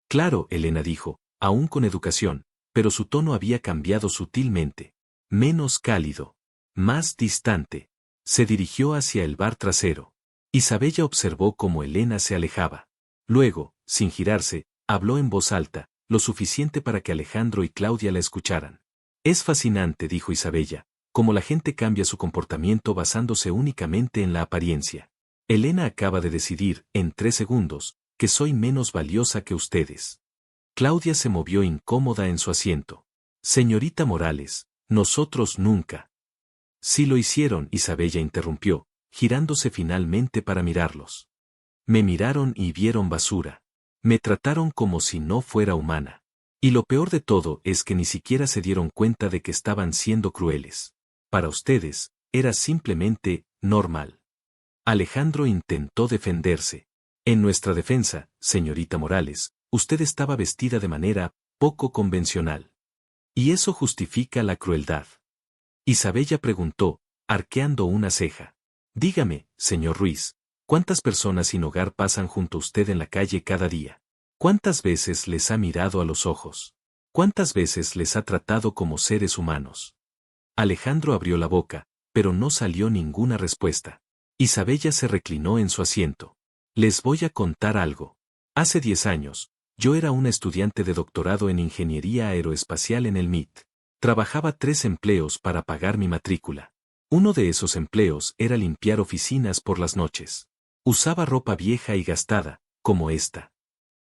Speaker 1: Claro, Elena dijo, aún con educación, pero su tono había cambiado sutilmente. Menos cálido. Más distante. Se dirigió hacia el bar trasero. Isabella observó cómo Elena se alejaba. Luego, sin girarse, habló en voz alta, lo suficiente para que Alejandro y Claudia la escucharan. Es fascinante, dijo Isabella, cómo la gente cambia su comportamiento basándose únicamente en la apariencia. Elena acaba de decidir, en 3 segundos, que soy menos valiosa que ustedes. Claudia se movió incómoda en su asiento. Señorita Morales, nosotros nunca. Sí lo hicieron, Isabella interrumpió, girándose finalmente para mirarlos. Me miraron y vieron basura. Me trataron como si no fuera humana. Y lo peor de todo es que ni siquiera se dieron cuenta de que estaban siendo crueles. Para ustedes, era simplemente normal. Alejandro intentó defenderse. En nuestra defensa, señorita Morales, usted estaba vestida de manera poco convencional. Y eso justifica la crueldad. Isabella preguntó, arqueando una ceja. Dígame, señor Ruiz, ¿cuántas personas sin hogar pasan junto a usted en la calle cada día? ¿Cuántas veces les ha mirado a los ojos? ¿Cuántas veces les ha tratado como seres humanos? Alejandro abrió la boca, pero no salió ninguna respuesta. Isabella se reclinó en su asiento. Les voy a contar algo. Hace 10 años, yo era una estudiante de doctorado en ingeniería aeroespacial en el MIT. Trabajaba 3 empleos para pagar mi matrícula. Uno de esos empleos era limpiar oficinas por las noches. Usaba ropa vieja y gastada, como esta.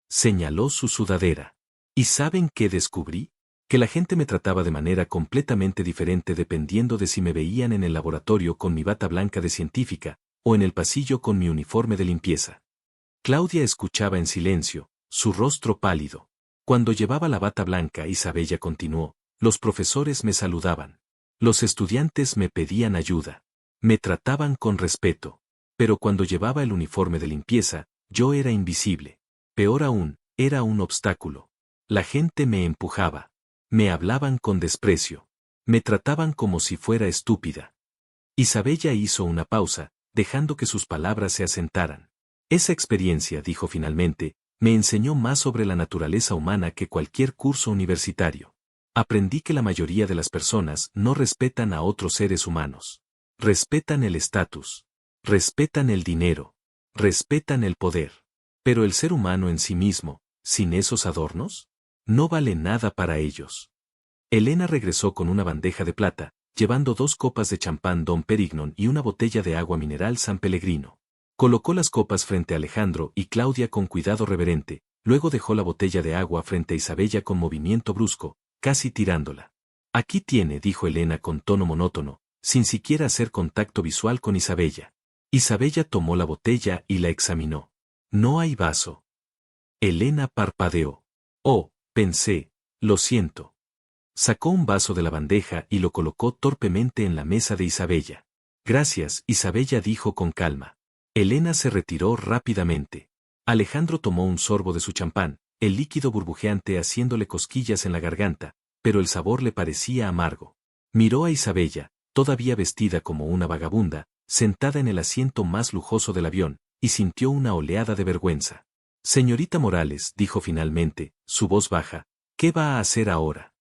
Speaker 1: Señaló su sudadera. ¿Y saben qué descubrí? Que la gente me trataba de manera completamente diferente dependiendo de si me veían en el laboratorio con mi bata blanca de científica, o en el pasillo con mi uniforme de limpieza. Claudia escuchaba en silencio, su rostro pálido. Cuando llevaba la bata blanca, Isabella continuó, los profesores me saludaban. Los estudiantes me pedían ayuda. Me trataban con respeto. Pero cuando llevaba el uniforme de limpieza, yo era invisible. Peor aún, era un obstáculo. La gente me empujaba. Me hablaban con desprecio. Me trataban como si fuera estúpida. Isabella hizo una pausa, dejando que sus palabras se asentaran. Esa experiencia, dijo finalmente, me enseñó más sobre la naturaleza humana que cualquier curso universitario. Aprendí que la mayoría de las personas no respetan a otros seres humanos. Respetan el estatus. Respetan el dinero. Respetan el poder. Pero el ser humano en sí mismo, sin esos adornos, no vale nada para ellos. Elena regresó con una bandeja de plata, llevando 2 copas de champán Dom Perignon y una botella de agua mineral San Pellegrino. Colocó las copas frente a Alejandro y Claudia con cuidado reverente, luego dejó la botella de agua frente a Isabella con movimiento brusco, casi tirándola. Aquí tiene, dijo Elena con tono monótono, sin siquiera hacer contacto visual con Isabella. Isabella tomó la botella y la examinó. No hay vaso. Elena parpadeó. Oh, pensé, lo siento. Sacó un vaso de la bandeja y lo colocó torpemente en la mesa de Isabella. Gracias, Isabella dijo con calma. Elena se retiró rápidamente. Alejandro tomó un sorbo de su champán, el líquido burbujeante haciéndole cosquillas en la garganta, pero el sabor le parecía amargo. Miró a Isabella, todavía vestida como una vagabunda, sentada en el asiento más lujoso del avión, y sintió una oleada de vergüenza. Señorita Morales, dijo finalmente, su voz baja, ¿qué va a hacer ahora?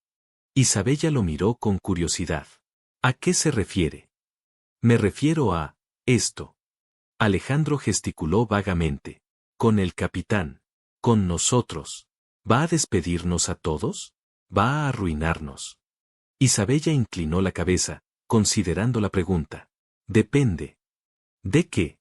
Speaker 1: Isabella lo miró con curiosidad. ¿A qué se refiere? Me refiero a esto. Alejandro gesticuló vagamente. Con el capitán. Con nosotros. ¿Va a despedirnos a todos? ¿Va a arruinarnos? Isabella inclinó la cabeza, considerando la pregunta. Depende. ¿De qué?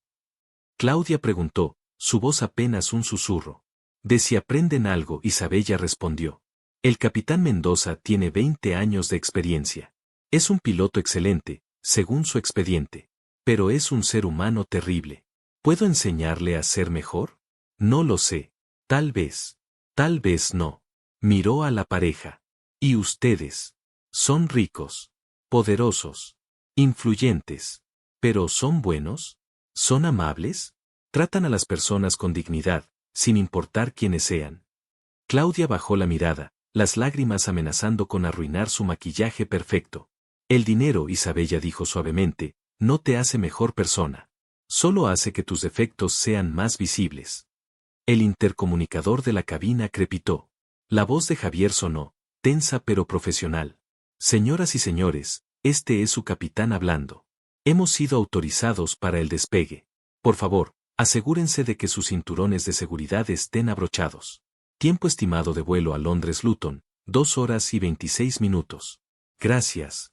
Speaker 1: Claudia preguntó, su voz apenas un susurro. De si aprenden algo, Isabella respondió. El capitán Mendoza tiene 20 años de experiencia. Es un piloto excelente, según su expediente. Pero es un ser humano terrible. ¿Puedo enseñarle a ser mejor? No lo sé. Tal vez no. Miró a la pareja. ¿Y ustedes? Son ricos, poderosos, influyentes. ¿Pero son buenos? ¿Son amables? ¿Tratan a las personas con dignidad, sin importar quiénes sean? Claudia bajó la mirada, las lágrimas amenazando con arruinar su maquillaje perfecto. El dinero, Isabella dijo suavemente, no te hace mejor persona. Solo hace que tus defectos sean más visibles. El intercomunicador de la cabina crepitó. La voz de Javier sonó, tensa pero profesional. Señoras y señores, este es su capitán hablando. Hemos sido autorizados para el despegue. Por favor, asegúrense de que sus cinturones de seguridad estén abrochados. Tiempo estimado de vuelo a Londres-Luton, 2 horas y 26 minutos. Gracias.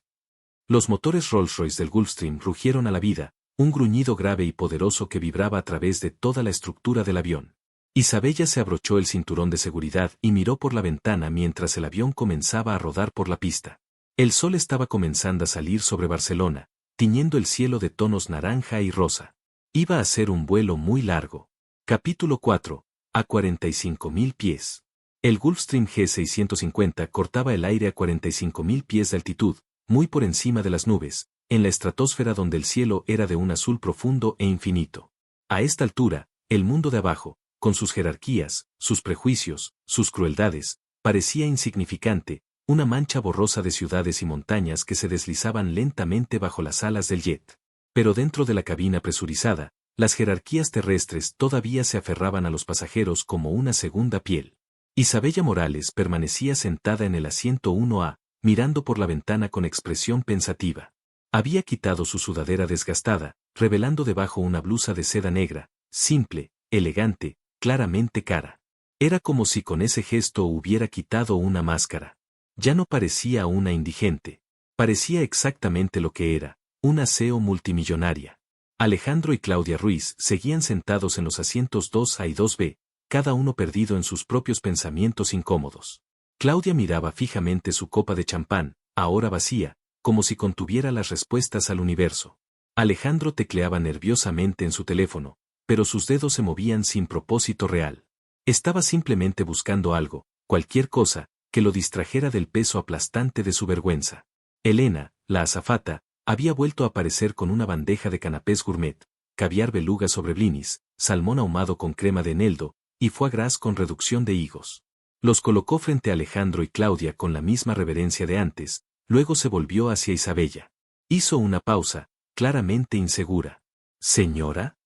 Speaker 1: Los motores Rolls-Royce del Gulfstream rugieron a la vida, un gruñido grave y poderoso que vibraba a través de toda la estructura del avión. Isabella se abrochó el cinturón de seguridad y miró por la ventana mientras el avión comenzaba a rodar por la pista. El sol estaba comenzando a salir sobre Barcelona, tiñendo el cielo de tonos naranja y rosa. Iba a ser un vuelo muy largo. Capítulo 4. A 45.000 pies. El Gulfstream G650 cortaba el aire a 45.000 pies de altitud, muy por encima de las nubes, en la estratosfera donde el cielo era de un azul profundo e infinito. A esta altura, el mundo de abajo, con sus jerarquías, sus prejuicios, sus crueldades, parecía insignificante, una mancha borrosa de ciudades y montañas que se deslizaban lentamente bajo las alas del jet. Pero dentro de la cabina presurizada, las jerarquías terrestres todavía se aferraban a los pasajeros como una segunda piel. Isabella Morales permanecía sentada en el asiento 1A, mirando por la ventana con expresión pensativa. Había quitado su sudadera desgastada, revelando debajo una blusa de seda negra, simple, elegante, claramente cara. Era como si con ese gesto hubiera quitado una máscara. Ya no parecía una indigente. Parecía exactamente lo que era, una CEO multimillonaria. Alejandro y Claudia Ruiz seguían sentados en los asientos 2A y 2B, cada uno perdido en sus propios pensamientos incómodos. Claudia miraba fijamente su copa de champán, ahora vacía, como si contuviera las respuestas al universo. Alejandro tecleaba nerviosamente en su teléfono, pero sus dedos se movían sin propósito real. Estaba simplemente buscando algo, cualquier cosa, que lo distrajera del peso aplastante de su vergüenza. Elena, la azafata, había vuelto a aparecer con una bandeja de canapés gourmet, caviar beluga sobre blinis, salmón ahumado con crema de eneldo, y foie gras con reducción de higos. Los colocó frente a Alejandro y Claudia con la misma reverencia de antes, luego se volvió hacia Isabella. Hizo una pausa, claramente insegura. ¿Señora?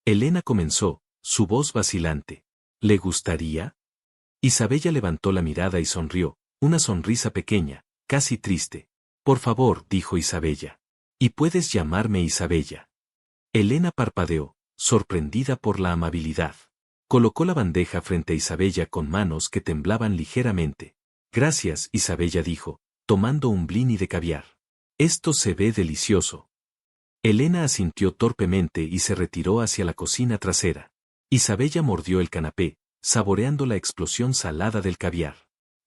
Speaker 1: Elena comenzó, su voz vacilante. ¿Le gustaría? Isabella levantó la mirada y sonrió, una sonrisa pequeña, casi triste. Por favor, dijo Isabella. Y puedes llamarme Isabella. Elena parpadeó, sorprendida por la amabilidad. Colocó la bandeja frente a Isabella con manos que temblaban ligeramente. Gracias, Isabella dijo, tomando un blini de caviar. Esto se ve delicioso. Elena asintió torpemente y se retiró hacia la cocina trasera. Isabella mordió el canapé, saboreando la explosión salada del caviar.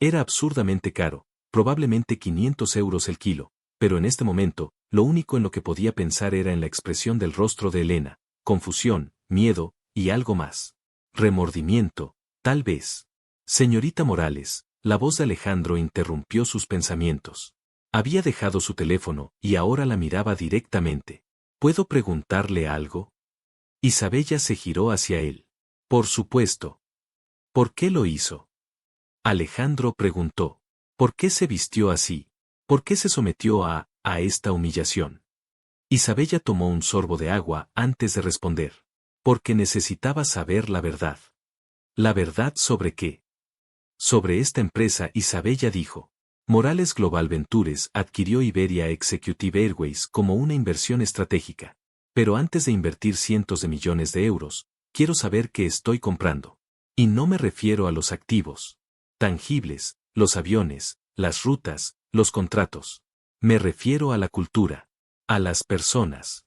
Speaker 1: Era absurdamente caro, probablemente 500 euros el kilo, pero en este momento, lo único en lo que podía pensar era en la expresión del rostro de Elena, confusión, miedo, y algo más. Remordimiento, tal vez. Señorita Morales, la voz de Alejandro interrumpió sus pensamientos. Había dejado su teléfono y ahora la miraba directamente. ¿Puedo preguntarle algo? Isabella se giró hacia él. Por supuesto. ¿Por qué lo hizo? Alejandro preguntó. ¿Por qué se vistió así? ¿Por qué se sometió a esta humillación? Isabella tomó un sorbo de agua antes de responder. Porque necesitaba saber la verdad. ¿La verdad sobre qué? Sobre esta empresa Isabella dijo. Morales Global Ventures adquirió Iberia Executive Airways como una inversión estratégica. Pero antes de invertir cientos de millones de euros, quiero saber qué estoy comprando. Y no me refiero a los activos tangibles, los aviones, las rutas, los contratos. Me refiero a la cultura, a las personas.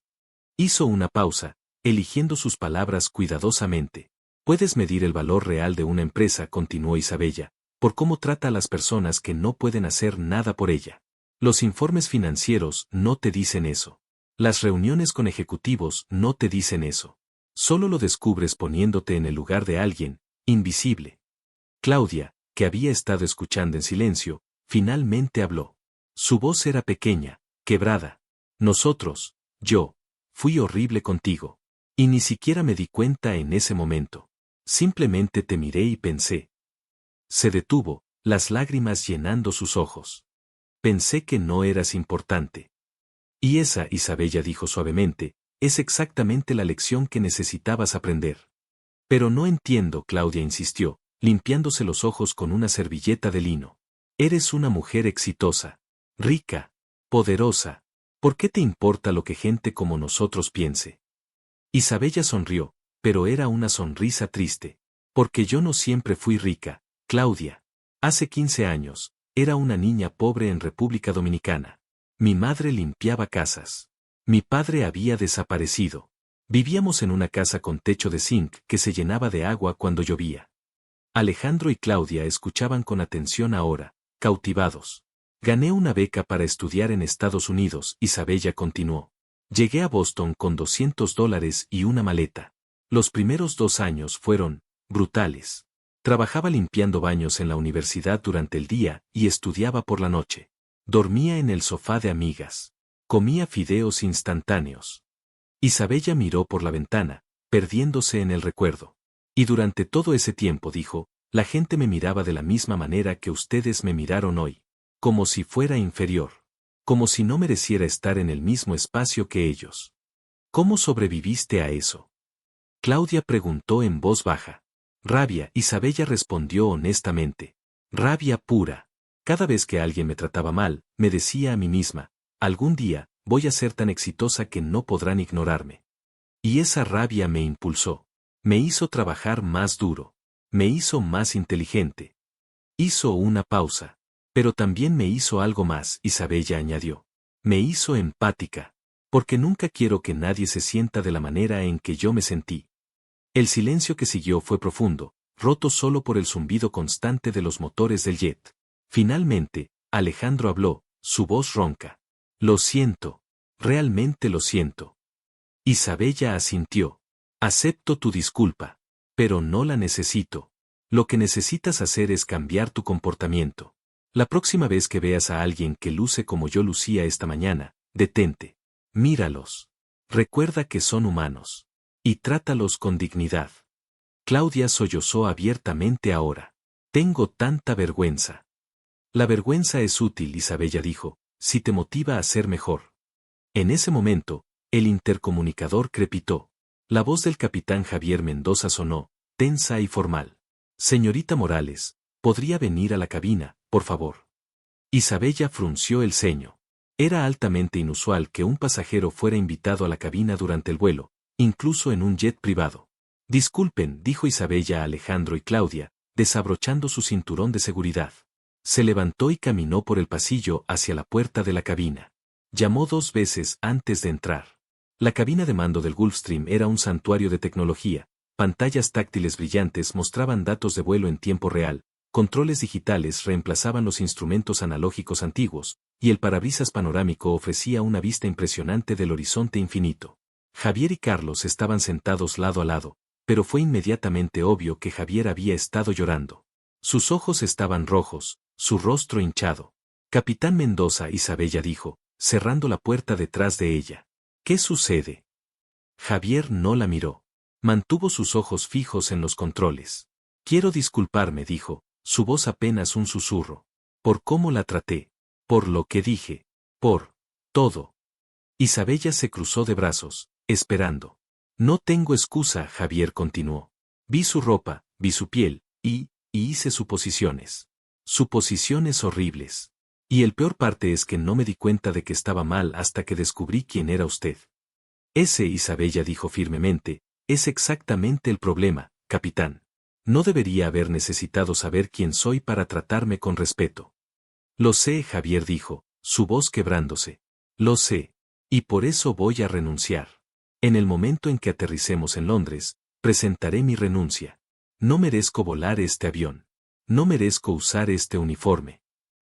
Speaker 1: Hizo una pausa, eligiendo sus palabras cuidadosamente. Puedes medir el valor real de una empresa, continuó Isabella, por cómo trata a las personas que no pueden hacer nada por ella. Los informes financieros no te dicen eso. Las reuniones con ejecutivos no te dicen eso. Solo lo descubres poniéndote en el lugar de alguien, invisible. Claudia, que había estado escuchando en silencio, finalmente habló. Su voz era pequeña, quebrada. Nosotros, yo, fui horrible contigo. Y ni siquiera me di cuenta en ese momento. Simplemente te miré y pensé. Se detuvo, las lágrimas llenando sus ojos. Pensé que no eras importante. Y esa, Isabella dijo suavemente, es exactamente la lección que necesitabas aprender. Pero no entiendo, Claudia insistió, limpiándose los ojos con una servilleta de lino. Eres una mujer exitosa, rica, poderosa. ¿Por qué te importa lo que gente como nosotros piense? Isabella sonrió, pero era una sonrisa triste. Porque yo no siempre fui rica, Claudia. Hace 15 años, era una niña pobre en República Dominicana. Mi madre limpiaba casas. Mi padre había desaparecido. Vivíamos en una casa con techo de zinc que se llenaba de agua cuando llovía. Alejandro y Claudia escuchaban con atención ahora, cautivados. Gané una beca para estudiar en Estados Unidos, Isabella continuó. Llegué a Boston con $200 y una maleta. Los primeros 2 años fueron brutales. Trabajaba limpiando baños en la universidad durante el día y estudiaba por la noche. Dormía en el sofá de amigas. Comía fideos instantáneos. Isabella miró por la ventana, perdiéndose en el recuerdo. Y durante todo ese tiempo dijo, la gente me miraba de la misma manera que ustedes me miraron hoy. Como si fuera inferior. Como si no mereciera estar en el mismo espacio que ellos. ¿Cómo sobreviviste a eso? Claudia preguntó en voz baja. Rabia, Isabella respondió honestamente. Rabia pura. Cada vez que alguien me trataba mal, me decía a mí misma, algún día, voy a ser tan exitosa que no podrán ignorarme. Y esa rabia me impulsó. Me hizo trabajar más duro. Me hizo más inteligente. Hizo una pausa. Pero también me hizo algo más, Isabella añadió. Me hizo empática. Porque nunca quiero que nadie se sienta de la manera en que yo me sentí. El silencio que siguió fue profundo, roto solo por el zumbido constante de los motores del jet. Finalmente, Alejandro habló, su voz ronca. Lo siento. Realmente lo siento. Isabella asintió. Acepto tu disculpa. Pero no la necesito. Lo que necesitas hacer es cambiar tu comportamiento. La próxima vez que veas a alguien que luce como yo lucía esta mañana, detente. Míralos. Recuerda que son humanos. Y trátalos con dignidad. Claudia sollozó abiertamente ahora. Tengo tanta vergüenza. La vergüenza es útil, Isabella dijo, si te motiva a ser mejor. En ese momento, el intercomunicador crepitó. La voz del capitán Javier Mendoza sonó, tensa y formal. Señorita Morales, ¿Podría venir a la cabina, por favor? Isabella frunció el ceño. Era altamente inusual que un pasajero fuera invitado a la cabina durante el vuelo, incluso en un jet privado. Disculpen, dijo Isabella a Alejandro y Claudia, desabrochando su cinturón de seguridad. Se levantó y caminó por el pasillo hacia la puerta de la cabina. Llamó 2 veces antes de entrar. La cabina de mando del Gulfstream era un santuario de tecnología. Pantallas táctiles brillantes mostraban datos de vuelo en tiempo real, controles digitales reemplazaban los instrumentos analógicos antiguos, y el parabrisas panorámico ofrecía una vista impresionante del horizonte infinito. Javier y Carlos estaban sentados lado a lado, pero fue inmediatamente obvio que Javier había estado llorando. Sus ojos estaban rojos, su rostro hinchado. Capitán Mendoza, Isabella dijo, cerrando la puerta detrás de ella. ¿Qué sucede? Javier no la miró. Mantuvo sus ojos fijos en los controles. Quiero disculparme, dijo, su voz apenas un susurro. Por cómo la traté. Por lo que dije. Por todo. Isabella se cruzó de brazos, esperando. No tengo excusa, Javier continuó. Vi su ropa, vi su piel, y hice suposiciones. Suposiciones horribles. Y el peor parte es que no me di cuenta de que estaba mal hasta que descubrí quién era usted. Ese, Isabella dijo firmemente, es exactamente el problema, capitán. No debería haber necesitado saber quién soy para tratarme con respeto. Lo sé, Javier dijo, su voz quebrándose. Lo sé. Y por eso voy a renunciar. En el momento en que aterricemos en Londres, presentaré mi renuncia. No merezco volar este avión. No merezco usar este uniforme.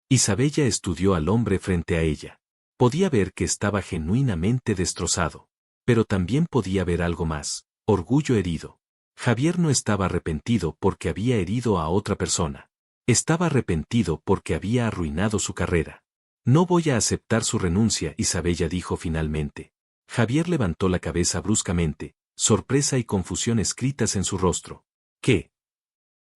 Speaker 1: Isabella estudió al hombre frente a ella. Podía ver que estaba genuinamente destrozado. Pero también podía ver algo más, orgullo herido. Javier no estaba arrepentido porque había herido a otra persona. Estaba arrepentido porque había arruinado su carrera. No voy a aceptar su renuncia, Isabella dijo finalmente. Javier levantó la cabeza bruscamente, sorpresa y confusión escritas en su rostro. ¿Qué?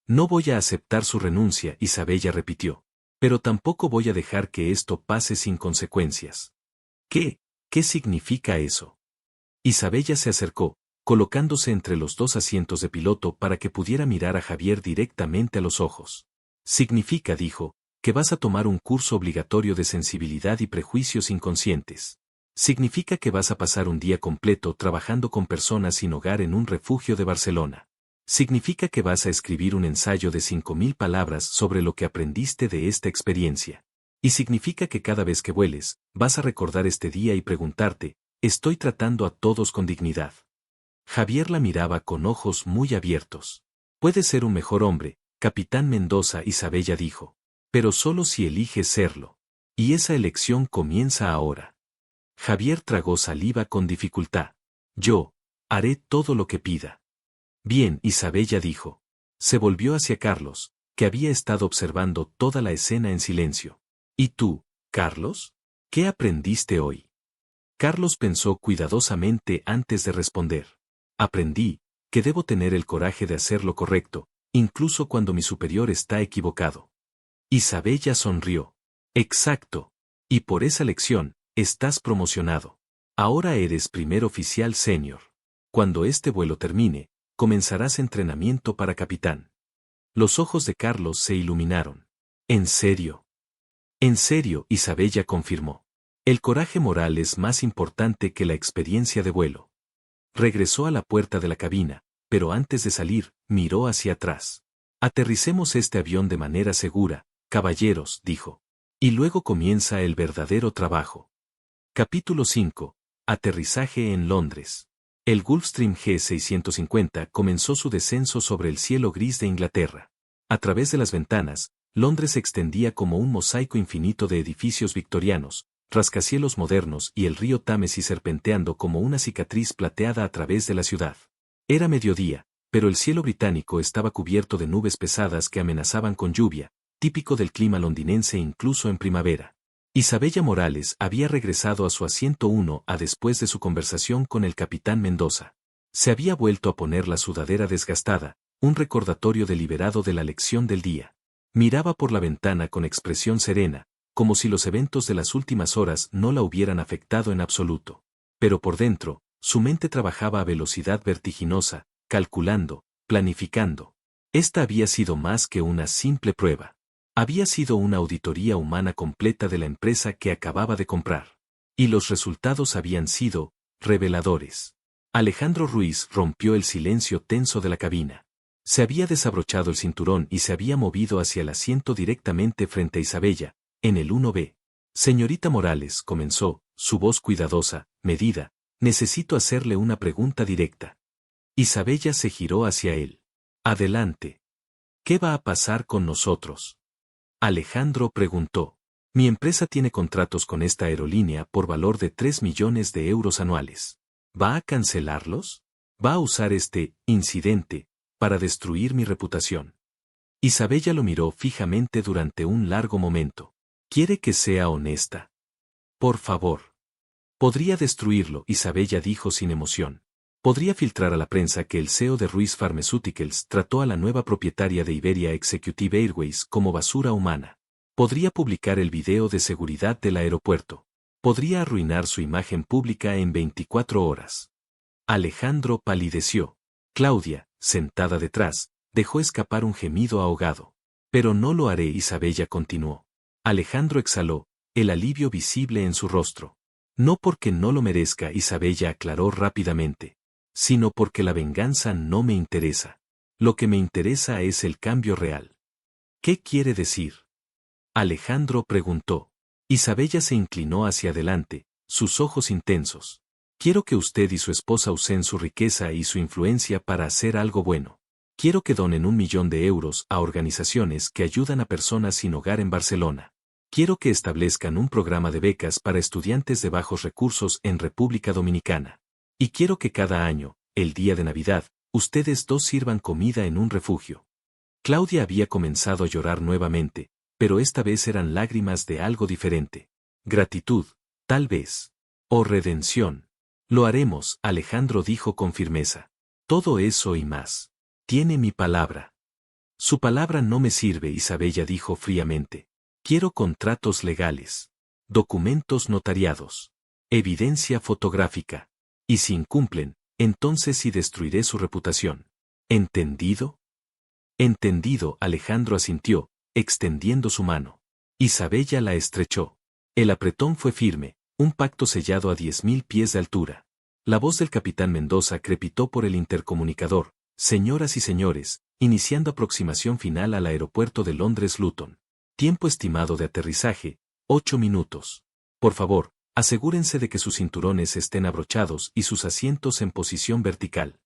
Speaker 1: No voy a aceptar su renuncia, Isabella repitió. Pero tampoco voy a dejar que esto pase sin consecuencias. ¿Qué? ¿Qué significa eso? Isabella se acercó, colocándose entre los 2 asientos de piloto para que pudiera mirar a Javier directamente a los ojos. Significa, dijo, que vas a tomar un curso obligatorio de sensibilidad y prejuicios inconscientes. Significa que vas a pasar un día completo trabajando con personas sin hogar en un refugio de Barcelona. Significa que vas a escribir un ensayo de 5.000 palabras sobre lo que aprendiste de esta experiencia. Y significa que cada vez que vueles, vas a recordar este día y preguntarte, ¿estoy tratando a todos con dignidad? Javier la miraba con ojos muy abiertos. Puedes ser un mejor hombre, capitán Mendoza, Isabella dijo. Pero solo si eliges serlo. Y esa elección comienza ahora. Javier tragó saliva con dificultad. Yo haré todo lo que pida. Bien, Isabella dijo. Se volvió hacia Carlos, que había estado observando toda la escena en silencio. ¿Y tú, Carlos? ¿Qué aprendiste hoy? Carlos pensó cuidadosamente antes de responder. Aprendí que debo tener el coraje de hacer lo correcto, incluso cuando mi superior está equivocado. Isabella sonrió. Exacto. Y por esa lección, estás promocionado. Ahora eres primer oficial senior. Cuando este vuelo termine, comenzarás entrenamiento para capitán. Los ojos de Carlos se iluminaron. ¿En serio? En serio, Isabella confirmó. El coraje moral es más importante que la experiencia de vuelo. Regresó a la puerta de la cabina, pero antes de salir, miró hacia atrás. Aterricemos este avión de manera segura, caballeros, dijo. Y luego comienza el verdadero trabajo. Capítulo 5. Aterrizaje en Londres. El Gulfstream G650 comenzó su descenso sobre el cielo gris de Inglaterra. A través de las ventanas, Londres se extendía como un mosaico infinito de edificios victorianos, rascacielos modernos y el río Támesis serpenteando como una cicatriz plateada a través de la ciudad. Era mediodía, pero el cielo británico estaba cubierto de nubes pesadas que amenazaban con lluvia, típico del clima londinense incluso en primavera. Isabella Morales había regresado a su asiento 1A después de su conversación con el capitán Mendoza. Se había vuelto a poner la sudadera desgastada, un recordatorio deliberado de la lección del día. Miraba por la ventana con expresión serena, como si los eventos de las últimas horas no la hubieran afectado en absoluto. Pero por dentro, su mente trabajaba a velocidad vertiginosa, calculando, planificando. Esta había sido más que una simple prueba. Había sido una auditoría humana completa de la empresa que acababa de comprar. Y los resultados habían sido reveladores. Alejandro Ruiz rompió el silencio tenso de la cabina. Se había desabrochado el cinturón y se había movido hacia el asiento directamente frente a Isabella, en el 1B. Señorita Morales, comenzó, su voz cuidadosa, medida, necesito hacerle una pregunta directa. Isabella se giró hacia él. Adelante. ¿Qué va a pasar con nosotros? Alejandro preguntó. Mi empresa tiene contratos con esta aerolínea por valor de 3 millones de euros anuales. ¿Va a cancelarlos? ¿Va a usar este incidente para destruir mi reputación? Isabella lo miró fijamente durante un largo momento. ¿Quiere que sea honesta? Por favor. Podría destruirlo, Isabella dijo sin emoción. Podría filtrar a la prensa que el CEO de Ruiz Pharmaceuticals trató a la nueva propietaria de Iberia Executive Airways como basura humana. Podría publicar el video de seguridad del aeropuerto. Podría arruinar su imagen pública en 24 horas. Alejandro palideció. Claudia, sentada detrás, dejó escapar un gemido ahogado. Pero no lo haré, Isabella continuó. Alejandro exhaló, el alivio visible en su rostro. No porque no lo merezca, Isabella aclaró rápidamente, sino porque la venganza no me interesa. Lo que me interesa es el cambio real. ¿Qué quiere decir? Alejandro preguntó. Isabella se inclinó hacia adelante, sus ojos intensos. Quiero que usted y su esposa usen su riqueza y su influencia para hacer algo bueno. Quiero que donen 1 millón de euros a organizaciones que ayudan a personas sin hogar en Barcelona. Quiero que establezcan un programa de becas para estudiantes de bajos recursos en República Dominicana. Y quiero que cada año, el día de Navidad, ustedes dos sirvan comida en un refugio. Claudia había comenzado a llorar nuevamente, pero esta vez eran lágrimas de algo diferente. Gratitud, tal vez. O redención. Lo haremos, Alejandro dijo con firmeza. Todo eso y más. Tiene mi palabra. Su palabra no me sirve, Isabella dijo fríamente. Quiero contratos legales. Documentos notariados. Evidencia fotográfica. Y si incumplen, entonces sí destruiré su reputación. ¿Entendido? Entendido, Alejandro asintió, extendiendo su mano. Isabella la estrechó. El apretón fue firme, un pacto sellado a 10.000 pies de altura. La voz del capitán Mendoza crepitó por el intercomunicador. Señoras y señores, iniciando aproximación final al aeropuerto de Londres Luton. Tiempo estimado de aterrizaje, 8 minutos. Por favor, asegúrense de que sus cinturones estén abrochados y sus asientos en posición vertical.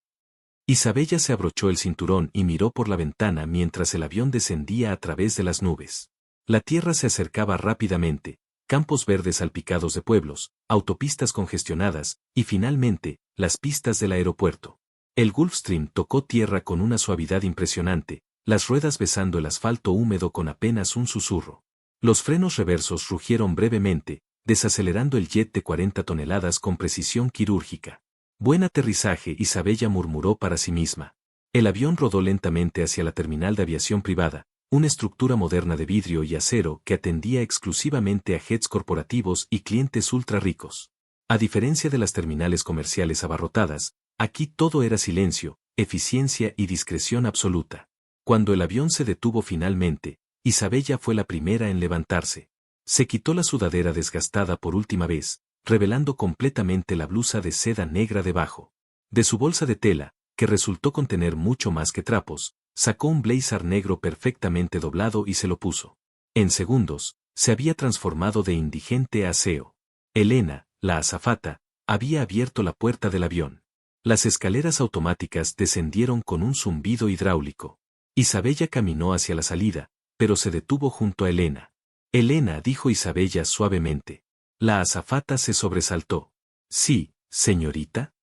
Speaker 1: Isabella se abrochó el cinturón y miró por la ventana mientras el avión descendía a través de las nubes. La tierra se acercaba rápidamente, campos verdes salpicados de pueblos, autopistas congestionadas, y finalmente, las pistas del aeropuerto. El Gulfstream tocó tierra con una suavidad impresionante, las ruedas besando el asfalto húmedo con apenas un susurro. Los frenos reversos rugieron brevemente, desacelerando el jet de 40 toneladas con precisión quirúrgica. Buen aterrizaje, Isabella murmuró para sí misma. El avión rodó lentamente hacia la terminal de aviación privada, una estructura moderna de vidrio y acero que atendía exclusivamente a jets corporativos y clientes ultra ricos. A diferencia de las terminales comerciales abarrotadas, aquí todo era silencio, eficiencia y discreción absoluta. Cuando el avión se detuvo finalmente, Isabella fue la primera en levantarse. Se quitó la sudadera desgastada por última vez, revelando completamente la blusa de seda negra debajo. De su bolsa de tela, que resultó contener mucho más que trapos, sacó un blazer negro perfectamente doblado y se lo puso. En segundos, se había transformado de indigente a aseo. Elena, la azafata, había abierto la puerta del avión. Las escaleras automáticas descendieron con un zumbido hidráulico. Isabella caminó hacia la salida, pero se detuvo junto a Elena. Elena, dijo Isabella suavemente. La azafata se sobresaltó. Sí, señorita.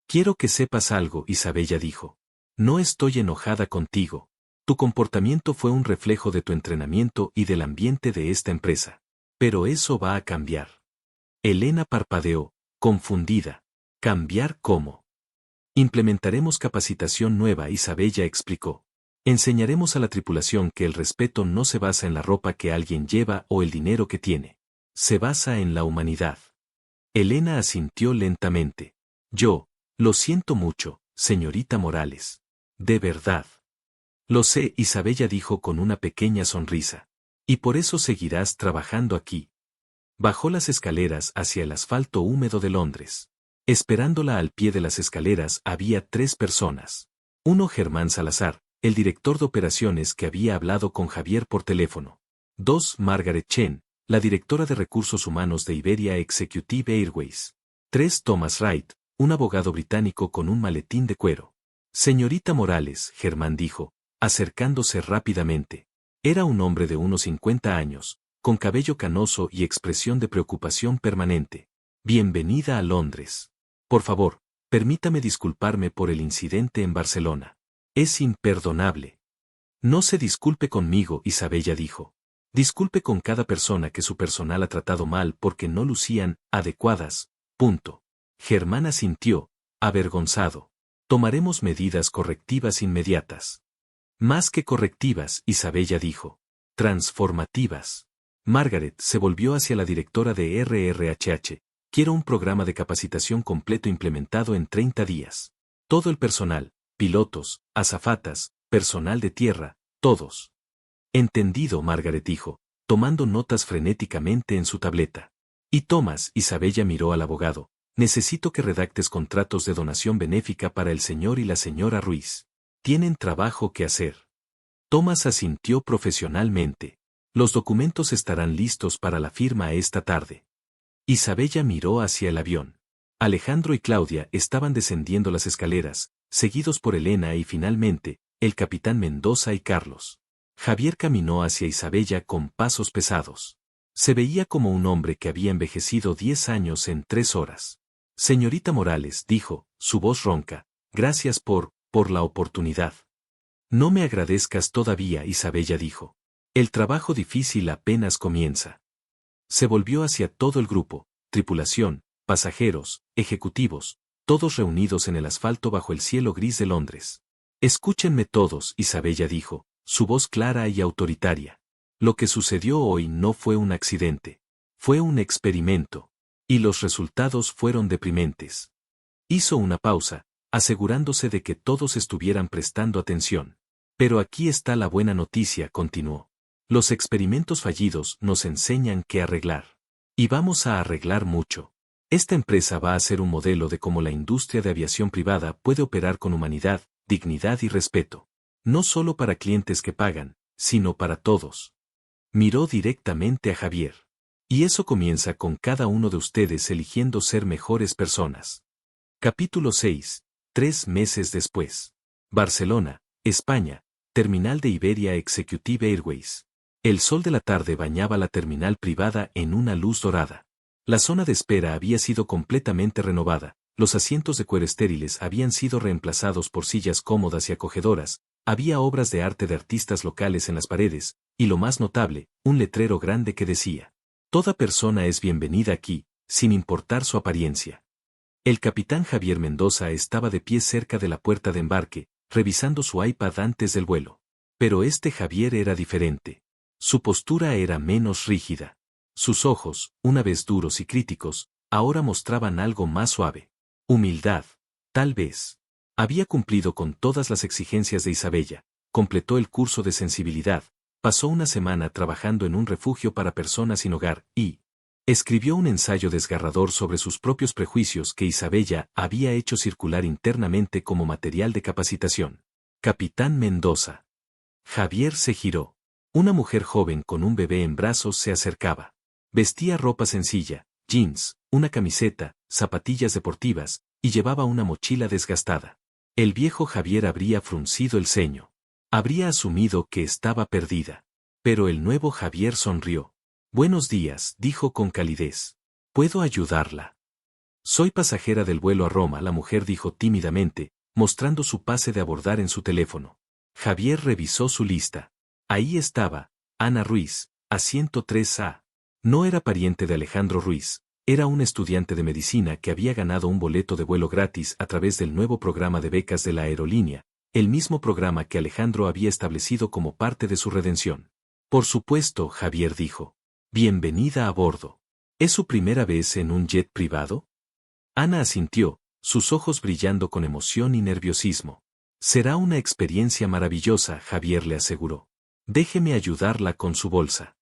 Speaker 1: Quiero que sepas algo, Isabella dijo. No estoy enojada contigo. Tu comportamiento fue un reflejo de tu entrenamiento y del ambiente de esta empresa. Pero eso va a cambiar. Elena parpadeó, confundida. ¿Cambiar cómo? Implementaremos capacitación nueva, Isabella explicó. Enseñaremos a la tripulación que el respeto no se basa en la ropa que alguien lleva o el dinero que tiene. Se basa en la humanidad. Elena asintió lentamente. Lo siento mucho, señorita Morales. De verdad. Lo sé, Isabella dijo con una pequeña sonrisa. Y por eso seguirás trabajando aquí. Bajó las escaleras hacia el asfalto húmedo de Londres. Esperándola al pie de las escaleras había 3 personas. Uno, Germán Salazar, el director de operaciones que había hablado con Javier por teléfono. 2, Margaret Chen, la directora de recursos humanos de Iberia Executive Airways. 3, Thomas Wright, un abogado británico con un maletín de cuero. Señorita Morales, Germán dijo, acercándose rápidamente. Era un hombre de unos 50 años, con cabello canoso y expresión de preocupación permanente. Bienvenida a Londres. Por favor, permítame disculparme por el incidente en Barcelona. Es imperdonable. No se disculpe conmigo, Isabella dijo. Disculpe con cada persona que su personal ha tratado mal porque no lucían adecuadas. Punto. Germán asintió, avergonzado. Tomaremos medidas correctivas inmediatas. Más que correctivas, Isabella dijo. Transformativas. Margaret se volvió hacia la directora de RRHH. Quiero un programa de capacitación completo implementado en 30 días. Todo el personal, pilotos, azafatas, personal de tierra, todos. Entendido, Margaret dijo, tomando notas frenéticamente en su tableta. Y Thomas, Isabella miró al abogado. Necesito que redactes contratos de donación benéfica para el señor y la señora Ruiz. Tienen trabajo que hacer. Thomas asintió profesionalmente. Los documentos estarán listos para la firma esta tarde. Isabella miró hacia el avión. Alejandro y Claudia estaban descendiendo las escaleras, seguidos por Elena y finalmente, el capitán Mendoza y Carlos. Javier caminó hacia Isabella con pasos pesados. Se veía como un hombre que había envejecido 10 años en 3 horas. Señorita Morales, dijo, su voz ronca, gracias por la oportunidad. No me agradezcas todavía, Isabella dijo. El trabajo difícil apenas comienza. Se volvió hacia todo el grupo, tripulación, pasajeros, ejecutivos, todos reunidos en el asfalto bajo el cielo gris de Londres. Escúchenme todos, Isabella dijo, su voz clara y autoritaria. Lo que sucedió hoy no fue un accidente. Fue un experimento. Y los resultados fueron deprimentes. Hizo una pausa, asegurándose de que todos estuvieran prestando atención. Pero aquí está la buena noticia, continuó. Los experimentos fallidos nos enseñan qué arreglar. Y vamos a arreglar mucho. Esta empresa va a ser un modelo de cómo la industria de aviación privada puede operar con humanidad, dignidad y respeto. No solo para clientes que pagan, sino para todos. Miró directamente a Javier. Y eso comienza con cada uno de ustedes eligiendo ser mejores personas. Capítulo 6. 3 meses después. Barcelona, España. Terminal de Iberia Executive Airways. El sol de la tarde bañaba la terminal privada en una luz dorada. La zona de espera había sido completamente renovada, los asientos de cuero estériles habían sido reemplazados por sillas cómodas y acogedoras, había obras de arte de artistas locales en las paredes, y lo más notable, un letrero grande que decía: toda persona es bienvenida aquí, sin importar su apariencia. El capitán Javier Mendoza estaba de pie cerca de la puerta de embarque, revisando su iPad antes del vuelo. Pero este Javier era diferente. Su postura era menos rígida. Sus ojos, una vez duros y críticos, ahora mostraban algo más suave. Humildad. Tal vez. Había cumplido con todas las exigencias de Isabella, completó el curso de sensibilidad, pasó una semana trabajando en un refugio para personas sin hogar y escribió un ensayo desgarrador sobre sus propios prejuicios que Isabella había hecho circular internamente como material de capacitación. Capitán Mendoza. Javier se giró. Una mujer joven con un bebé en brazos se acercaba. Vestía ropa sencilla, jeans, una camiseta, zapatillas deportivas, y llevaba una mochila desgastada. El viejo Javier habría fruncido el ceño. Habría asumido que estaba perdida. Pero el nuevo Javier sonrió. Buenos días, dijo con calidez. ¿Puedo ayudarla? Soy pasajera del vuelo a Roma, la mujer dijo tímidamente, mostrando su pase de abordar en su teléfono. Javier revisó su lista. Ahí estaba, Ana Ruiz, asiento 3A. No era pariente de Alejandro Ruiz, era un estudiante de medicina que había ganado un boleto de vuelo gratis a través del nuevo programa de becas de la aerolínea, el mismo programa que Alejandro había establecido como parte de su redención. Por supuesto, Javier dijo. Bienvenida a bordo. ¿Es su primera vez en un jet privado? Ana asintió, sus ojos brillando con emoción y nerviosismo. Será una experiencia maravillosa, Javier le aseguró. Déjeme ayudarla con su bolsa.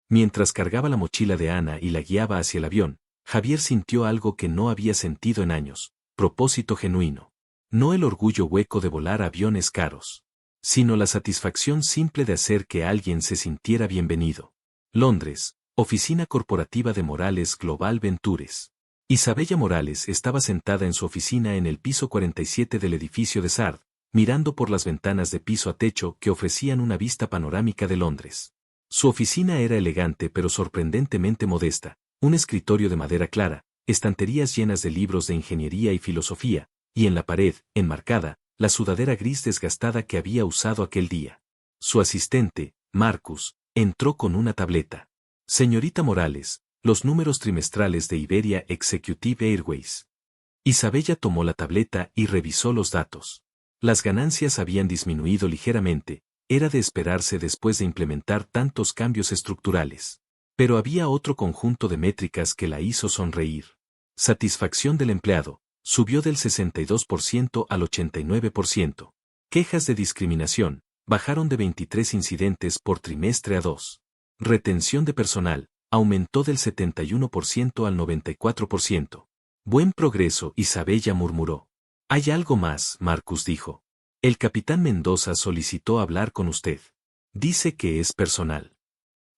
Speaker 1: Mientras cargaba la mochila de Ana y la guiaba hacia el avión, Javier sintió algo que no había sentido en años: propósito genuino. No el orgullo hueco de volar aviones caros, sino la satisfacción simple de hacer que alguien se sintiera bienvenido. Londres, Oficina Corporativa de Morales Global Ventures. Isabella Morales estaba sentada en su oficina en el piso 47 del edificio de Sard, mirando por las ventanas de piso a techo que ofrecían una vista panorámica de Londres. Su oficina era elegante pero sorprendentemente modesta: un escritorio de madera clara, estanterías llenas de libros de ingeniería y filosofía, y en la pared, enmarcada, la sudadera gris desgastada que había usado aquel día. Su asistente, Marcus, entró con una tableta. Señorita Morales, los números trimestrales de Iberia Executive Airways. Isabella tomó la tableta y revisó los datos. Las ganancias habían disminuido ligeramente, era de esperarse después de implementar tantos cambios estructurales. Pero había otro conjunto de métricas que la hizo sonreír. Satisfacción del empleado, subió del 62% al 89%. Quejas de discriminación, bajaron de 23 incidentes por trimestre a 2. Retención de personal, aumentó del 71% al 94%. Buen progreso, Isabella murmuró. Hay algo más, Marcus dijo. El capitán Mendoza solicitó hablar con usted. Dice que es personal.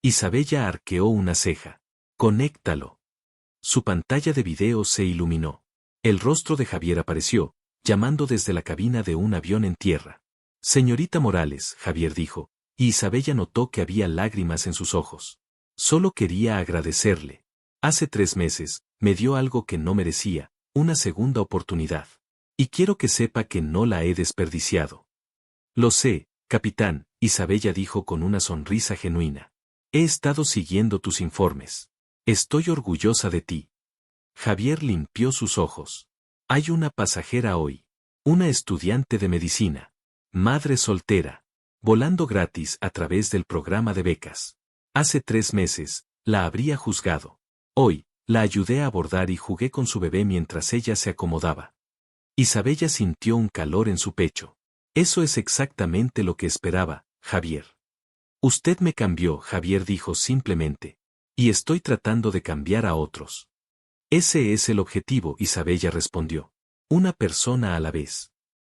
Speaker 1: Isabella arqueó una ceja. Conéctalo. Su pantalla de video se iluminó. El rostro de Javier apareció, llamando desde la cabina de un avión en tierra. Señorita Morales, Javier dijo, y Isabella notó que había lágrimas en sus ojos. Solo quería agradecerle. Hace 3 meses, me dio algo que no merecía, una segunda oportunidad. Y quiero que sepa que no la he desperdiciado. Lo sé, capitán, Isabella dijo con una sonrisa genuina. He estado siguiendo tus informes. Estoy orgullosa de ti. Javier limpió sus ojos. Hay una pasajera hoy. Una estudiante de medicina. Madre soltera. Volando gratis a través del programa de becas. Hace 3 meses, la habría juzgado. Hoy, la ayudé a abordar y jugué con su bebé mientras ella se acomodaba. Isabella sintió un calor en su pecho. Eso es exactamente lo que esperaba, Javier. Usted me cambió, Javier dijo simplemente. Y estoy tratando de cambiar a otros. Ese es el objetivo, Isabella respondió. Una persona a la vez.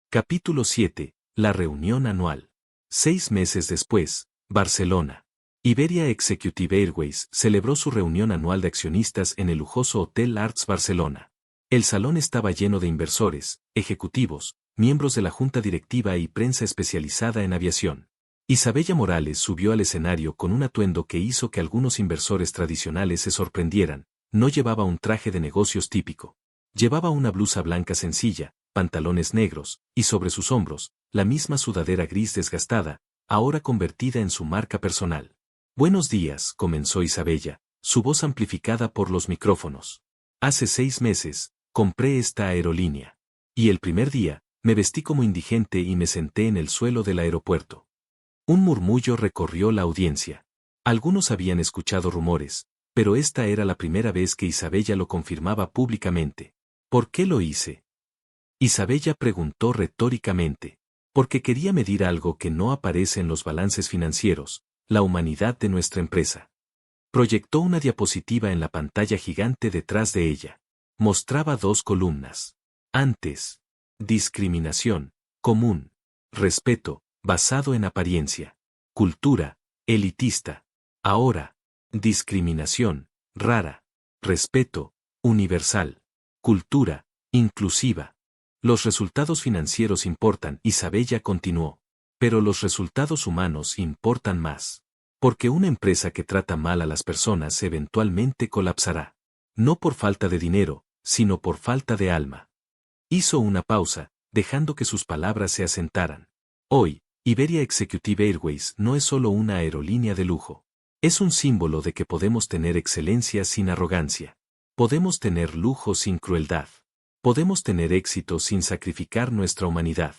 Speaker 1: Capítulo 7. La reunión anual. 6 meses después, Barcelona. Iberia Executive Airways celebró su reunión anual de accionistas en el lujoso Hotel Arts Barcelona. El salón estaba lleno de inversores, ejecutivos, miembros de la junta directiva y prensa especializada en aviación. Isabella Morales subió al escenario con un atuendo que hizo que algunos inversores tradicionales se sorprendieran. No llevaba un traje de negocios típico. Llevaba una blusa blanca sencilla, pantalones negros, y sobre sus hombros, la misma sudadera gris desgastada, ahora convertida en su marca personal. Buenos días, comenzó Isabella, su voz amplificada por los micrófonos. Hace 6 meses, compré esta aerolínea. Y el primer día, me vestí como indigente y me senté en el suelo del aeropuerto. Un murmullo recorrió la audiencia. Algunos habían escuchado rumores, pero esta era la primera vez que Isabella lo confirmaba públicamente. ¿Por qué lo hice? Isabella preguntó retóricamente. Porque quería medir algo que no aparece en los balances financieros, la humanidad de nuestra empresa. Proyectó una diapositiva en la pantalla gigante detrás de ella. Mostraba 2 columnas. Antes. Discriminación. Común. Respeto, basado en apariencia. Cultura. Elitista. Ahora. Discriminación. Rara. Respeto. Universal. Cultura. Inclusiva. Los resultados financieros importan, Isabella continuó. Pero los resultados humanos importan más. Porque una empresa que trata mal a las personas eventualmente colapsará. No por falta de dinero, sino por falta de alma. Hizo una pausa, dejando que sus palabras se asentaran. Hoy, Iberia Executive Airways no es solo una aerolínea de lujo. Es un símbolo de que podemos tener excelencia sin arrogancia. Podemos tener lujo sin crueldad. Podemos tener éxito sin sacrificar nuestra humanidad.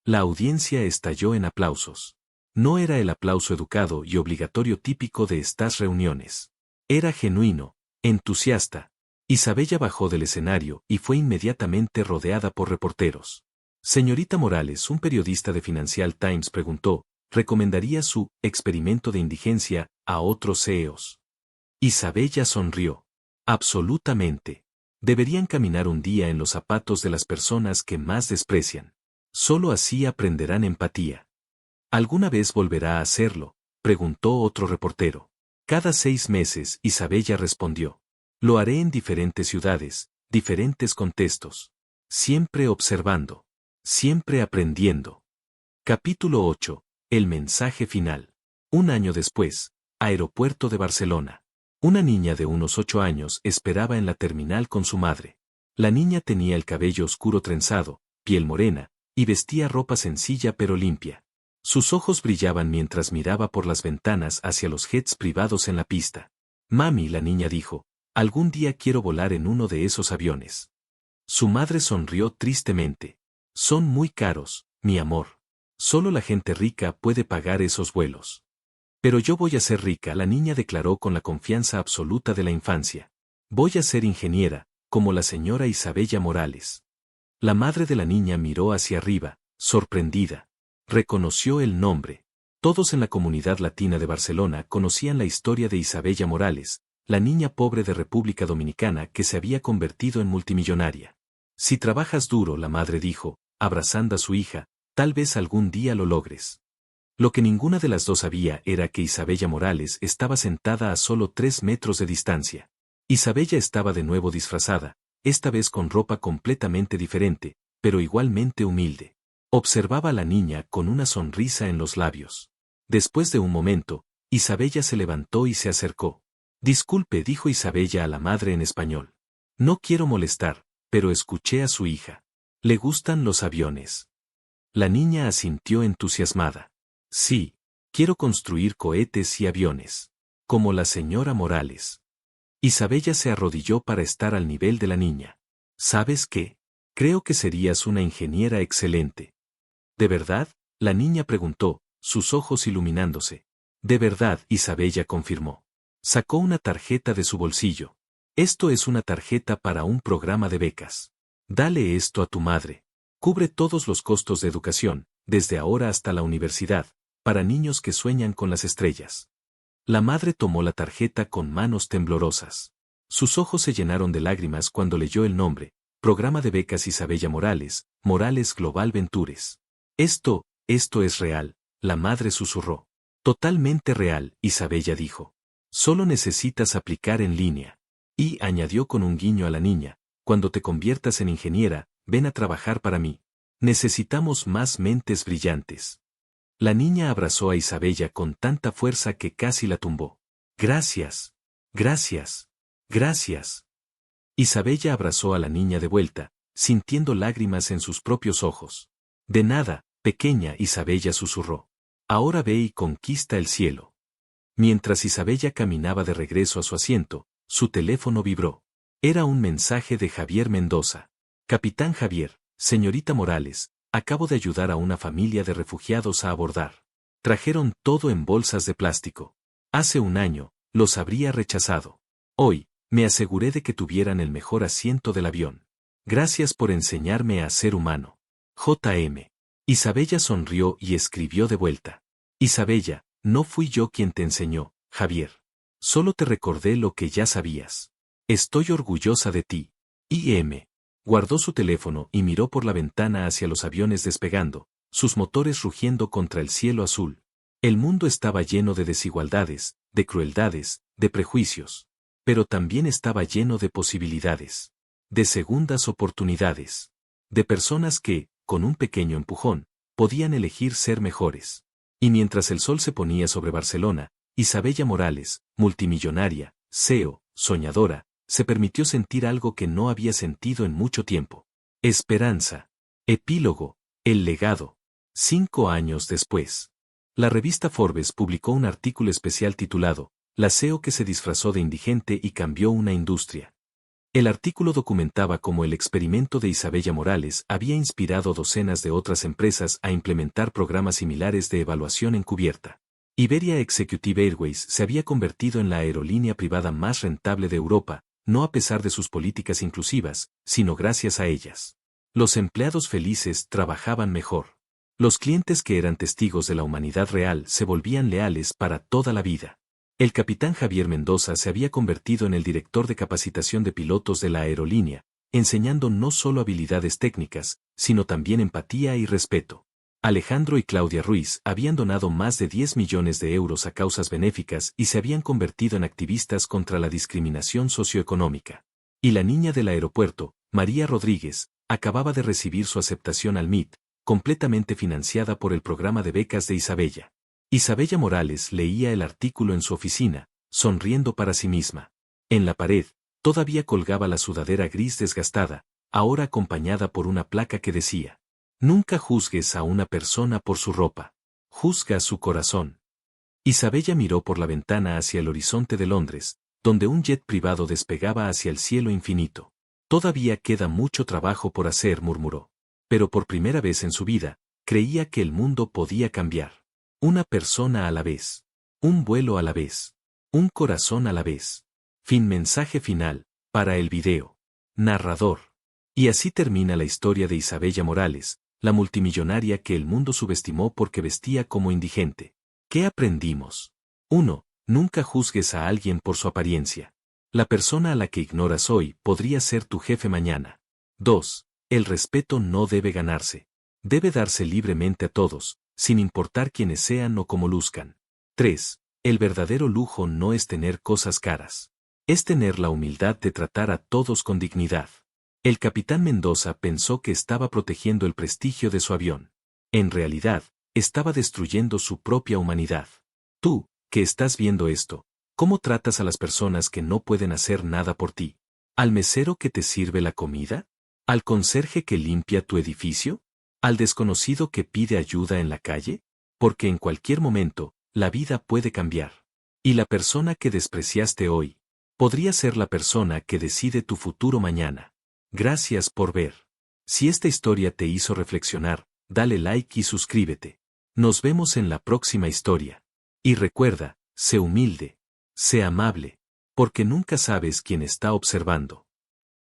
Speaker 1: La audiencia estalló en aplausos. No era el aplauso educado y obligatorio típico de estas reuniones. Era genuino, entusiasta. Isabella bajó del escenario y fue inmediatamente rodeada por reporteros. Señorita Morales, un periodista de Financial Times preguntó, ¿recomendaría su experimento de indigencia a otros CEOs? Isabella sonrió. Absolutamente. Deberían caminar un día en los zapatos de las personas que más desprecian. Solo así aprenderán empatía. ¿Alguna vez volverá a hacerlo?, preguntó otro reportero. Cada 6 meses, Isabella respondió. Lo haré en diferentes ciudades, diferentes contextos. Siempre observando. Siempre aprendiendo. Capítulo 8. El mensaje final. Un año después, Aeropuerto de Barcelona. Una niña de unos 8 años esperaba en la terminal con su madre. La niña tenía el cabello oscuro trenzado, piel morena, y vestía ropa sencilla pero limpia. Sus ojos brillaban mientras miraba por las ventanas hacia los jets privados en la pista. Mami, la niña dijo, algún día quiero volar en uno de esos aviones. Su madre sonrió tristemente. Son muy caros, mi amor. Solo la gente rica puede pagar esos vuelos. Pero yo voy a ser rica, la niña declaró con la confianza absoluta de la infancia. Voy a ser ingeniera, como la señora Isabella Morales. La madre de la niña miró hacia arriba, sorprendida. Reconoció el nombre. Todos en la comunidad latina de Barcelona conocían la historia de Isabella Morales, la niña pobre de República Dominicana que se había convertido en multimillonaria. Si trabajas duro, la madre dijo, abrazando a su hija, tal vez algún día lo logres. Lo que ninguna de las dos sabía era que Isabella Morales estaba sentada a solo 3 metros de distancia. Isabella estaba de nuevo disfrazada, esta vez con ropa completamente diferente, pero igualmente humilde. Observaba a la niña con una sonrisa en los labios. Después de un momento, Isabella se levantó y se acercó. Disculpe, dijo Isabella a la madre en español. No quiero molestar, pero escuché a su hija. ¿Le gustan los aviones? La niña asintió entusiasmada. Sí, quiero construir cohetes y aviones. Como la señora Morales. Isabella se arrodilló para estar al nivel de la niña. ¿Sabes qué? Creo que serías una ingeniera excelente. ¿De verdad?, la niña preguntó, sus ojos iluminándose. De verdad, Isabella confirmó. Sacó una tarjeta de su bolsillo. Esto es una tarjeta para un programa de becas. Dale esto a tu madre. Cubre todos los costos de educación, desde ahora hasta la universidad, para niños que sueñan con las estrellas. La madre tomó la tarjeta con manos temblorosas. Sus ojos se llenaron de lágrimas cuando leyó el nombre, Programa de Becas Isabella Morales, Morales Global Ventures. Esto es real, la madre susurró. Totalmente real, Isabella dijo. Solo necesitas aplicar en línea. Y añadió con un guiño a la niña, cuando te conviertas en ingeniera, ven a trabajar para mí. Necesitamos más mentes brillantes. La niña abrazó a Isabella con tanta fuerza que casi la tumbó. Gracias. Gracias. Gracias. Isabella abrazó a la niña de vuelta, sintiendo lágrimas en sus propios ojos. De nada, pequeña, Isabella susurró. Ahora ve y conquista el cielo. Mientras Isabella caminaba de regreso a su asiento, su teléfono vibró. Era un mensaje de Javier Mendoza. Capitán Javier, señorita Morales, acabo de ayudar a una familia de refugiados a abordar. Trajeron todo en bolsas de plástico. Hace un año, los habría rechazado. Hoy, me aseguré de que tuvieran el mejor asiento del avión. Gracias por enseñarme a ser humano. J.M. Isabella sonrió y escribió de vuelta. Isabella, no fui yo quien te enseñó, Javier. Solo te recordé lo que ya sabías. Estoy orgullosa de ti. I.M. Guardó su teléfono y miró por la ventana hacia los aviones despegando, sus motores rugiendo contra el cielo azul. El mundo estaba lleno de desigualdades, de crueldades, de prejuicios. Pero también estaba lleno de posibilidades. De segundas oportunidades. De personas que, con un pequeño empujón, podían elegir ser mejores. Y mientras el sol se ponía sobre Barcelona, Isabella Morales, multimillonaria, CEO, soñadora, se permitió sentir algo que no había sentido en mucho tiempo. Esperanza. Epílogo. El legado. 5 años después. La revista Forbes publicó un artículo especial titulado, La CEO que se disfrazó de indigente y cambió una industria. El artículo documentaba cómo el experimento de Isabella Morales había inspirado docenas de otras empresas a implementar programas similares de evaluación encubierta. Iberia Executive Airways se había convertido en la aerolínea privada más rentable de Europa, no a pesar de sus políticas inclusivas, sino gracias a ellas. Los empleados felices trabajaban mejor. Los clientes que eran testigos de la humanidad real se volvían leales para toda la vida. El capitán Javier Mendoza se había convertido en el director de capacitación de pilotos de la aerolínea, enseñando no solo habilidades técnicas, sino también empatía y respeto. Alejandro y Claudia Ruiz habían donado más de 10 millones de euros a causas benéficas y se habían convertido en activistas contra la discriminación socioeconómica. Y la niña del aeropuerto, María Rodríguez, acababa de recibir su aceptación al MIT, completamente financiada por el programa de becas de Isabella. Isabella Morales leía el artículo en su oficina, sonriendo para sí misma. En la pared, todavía colgaba la sudadera gris desgastada, ahora acompañada por una placa que decía: nunca juzgues a una persona por su ropa. Juzga su corazón. Isabella miró por la ventana hacia el horizonte de Londres, donde un jet privado despegaba hacia el cielo infinito. Todavía queda mucho trabajo por hacer, murmuró. Pero por primera vez en su vida, creía que el mundo podía cambiar. Una persona a la vez. Un vuelo a la vez. Un corazón a la vez. Mensaje final, para el video. Narrador. Y así termina la historia de Isabella Morales, la multimillonaria que el mundo subestimó porque vestía como indigente. ¿Qué aprendimos? 1. Nunca juzgues a alguien por su apariencia. La persona a la que ignoras hoy podría ser tu jefe mañana. 2. El respeto no debe ganarse. Debe darse libremente a todos, sin importar quiénes sean o cómo luzcan. 3. El verdadero lujo no es tener cosas caras. Es tener la humildad de tratar a todos con dignidad. El capitán Mendoza pensó que estaba protegiendo el prestigio de su avión. En realidad, estaba destruyendo su propia humanidad. Tú, que estás viendo esto, ¿cómo tratas a las personas que no pueden hacer nada por ti? ¿Al mesero que te sirve la comida? ¿Al conserje que limpia tu edificio? ¿Al desconocido que pide ayuda en la calle? Porque en cualquier momento, la vida puede cambiar. Y la persona que despreciaste hoy, podría ser la persona que decide tu futuro mañana. Gracias por ver. Si esta historia te hizo reflexionar, dale like y suscríbete. Nos vemos en la próxima historia. Y recuerda, sé humilde, sé amable, porque nunca sabes quién está observando.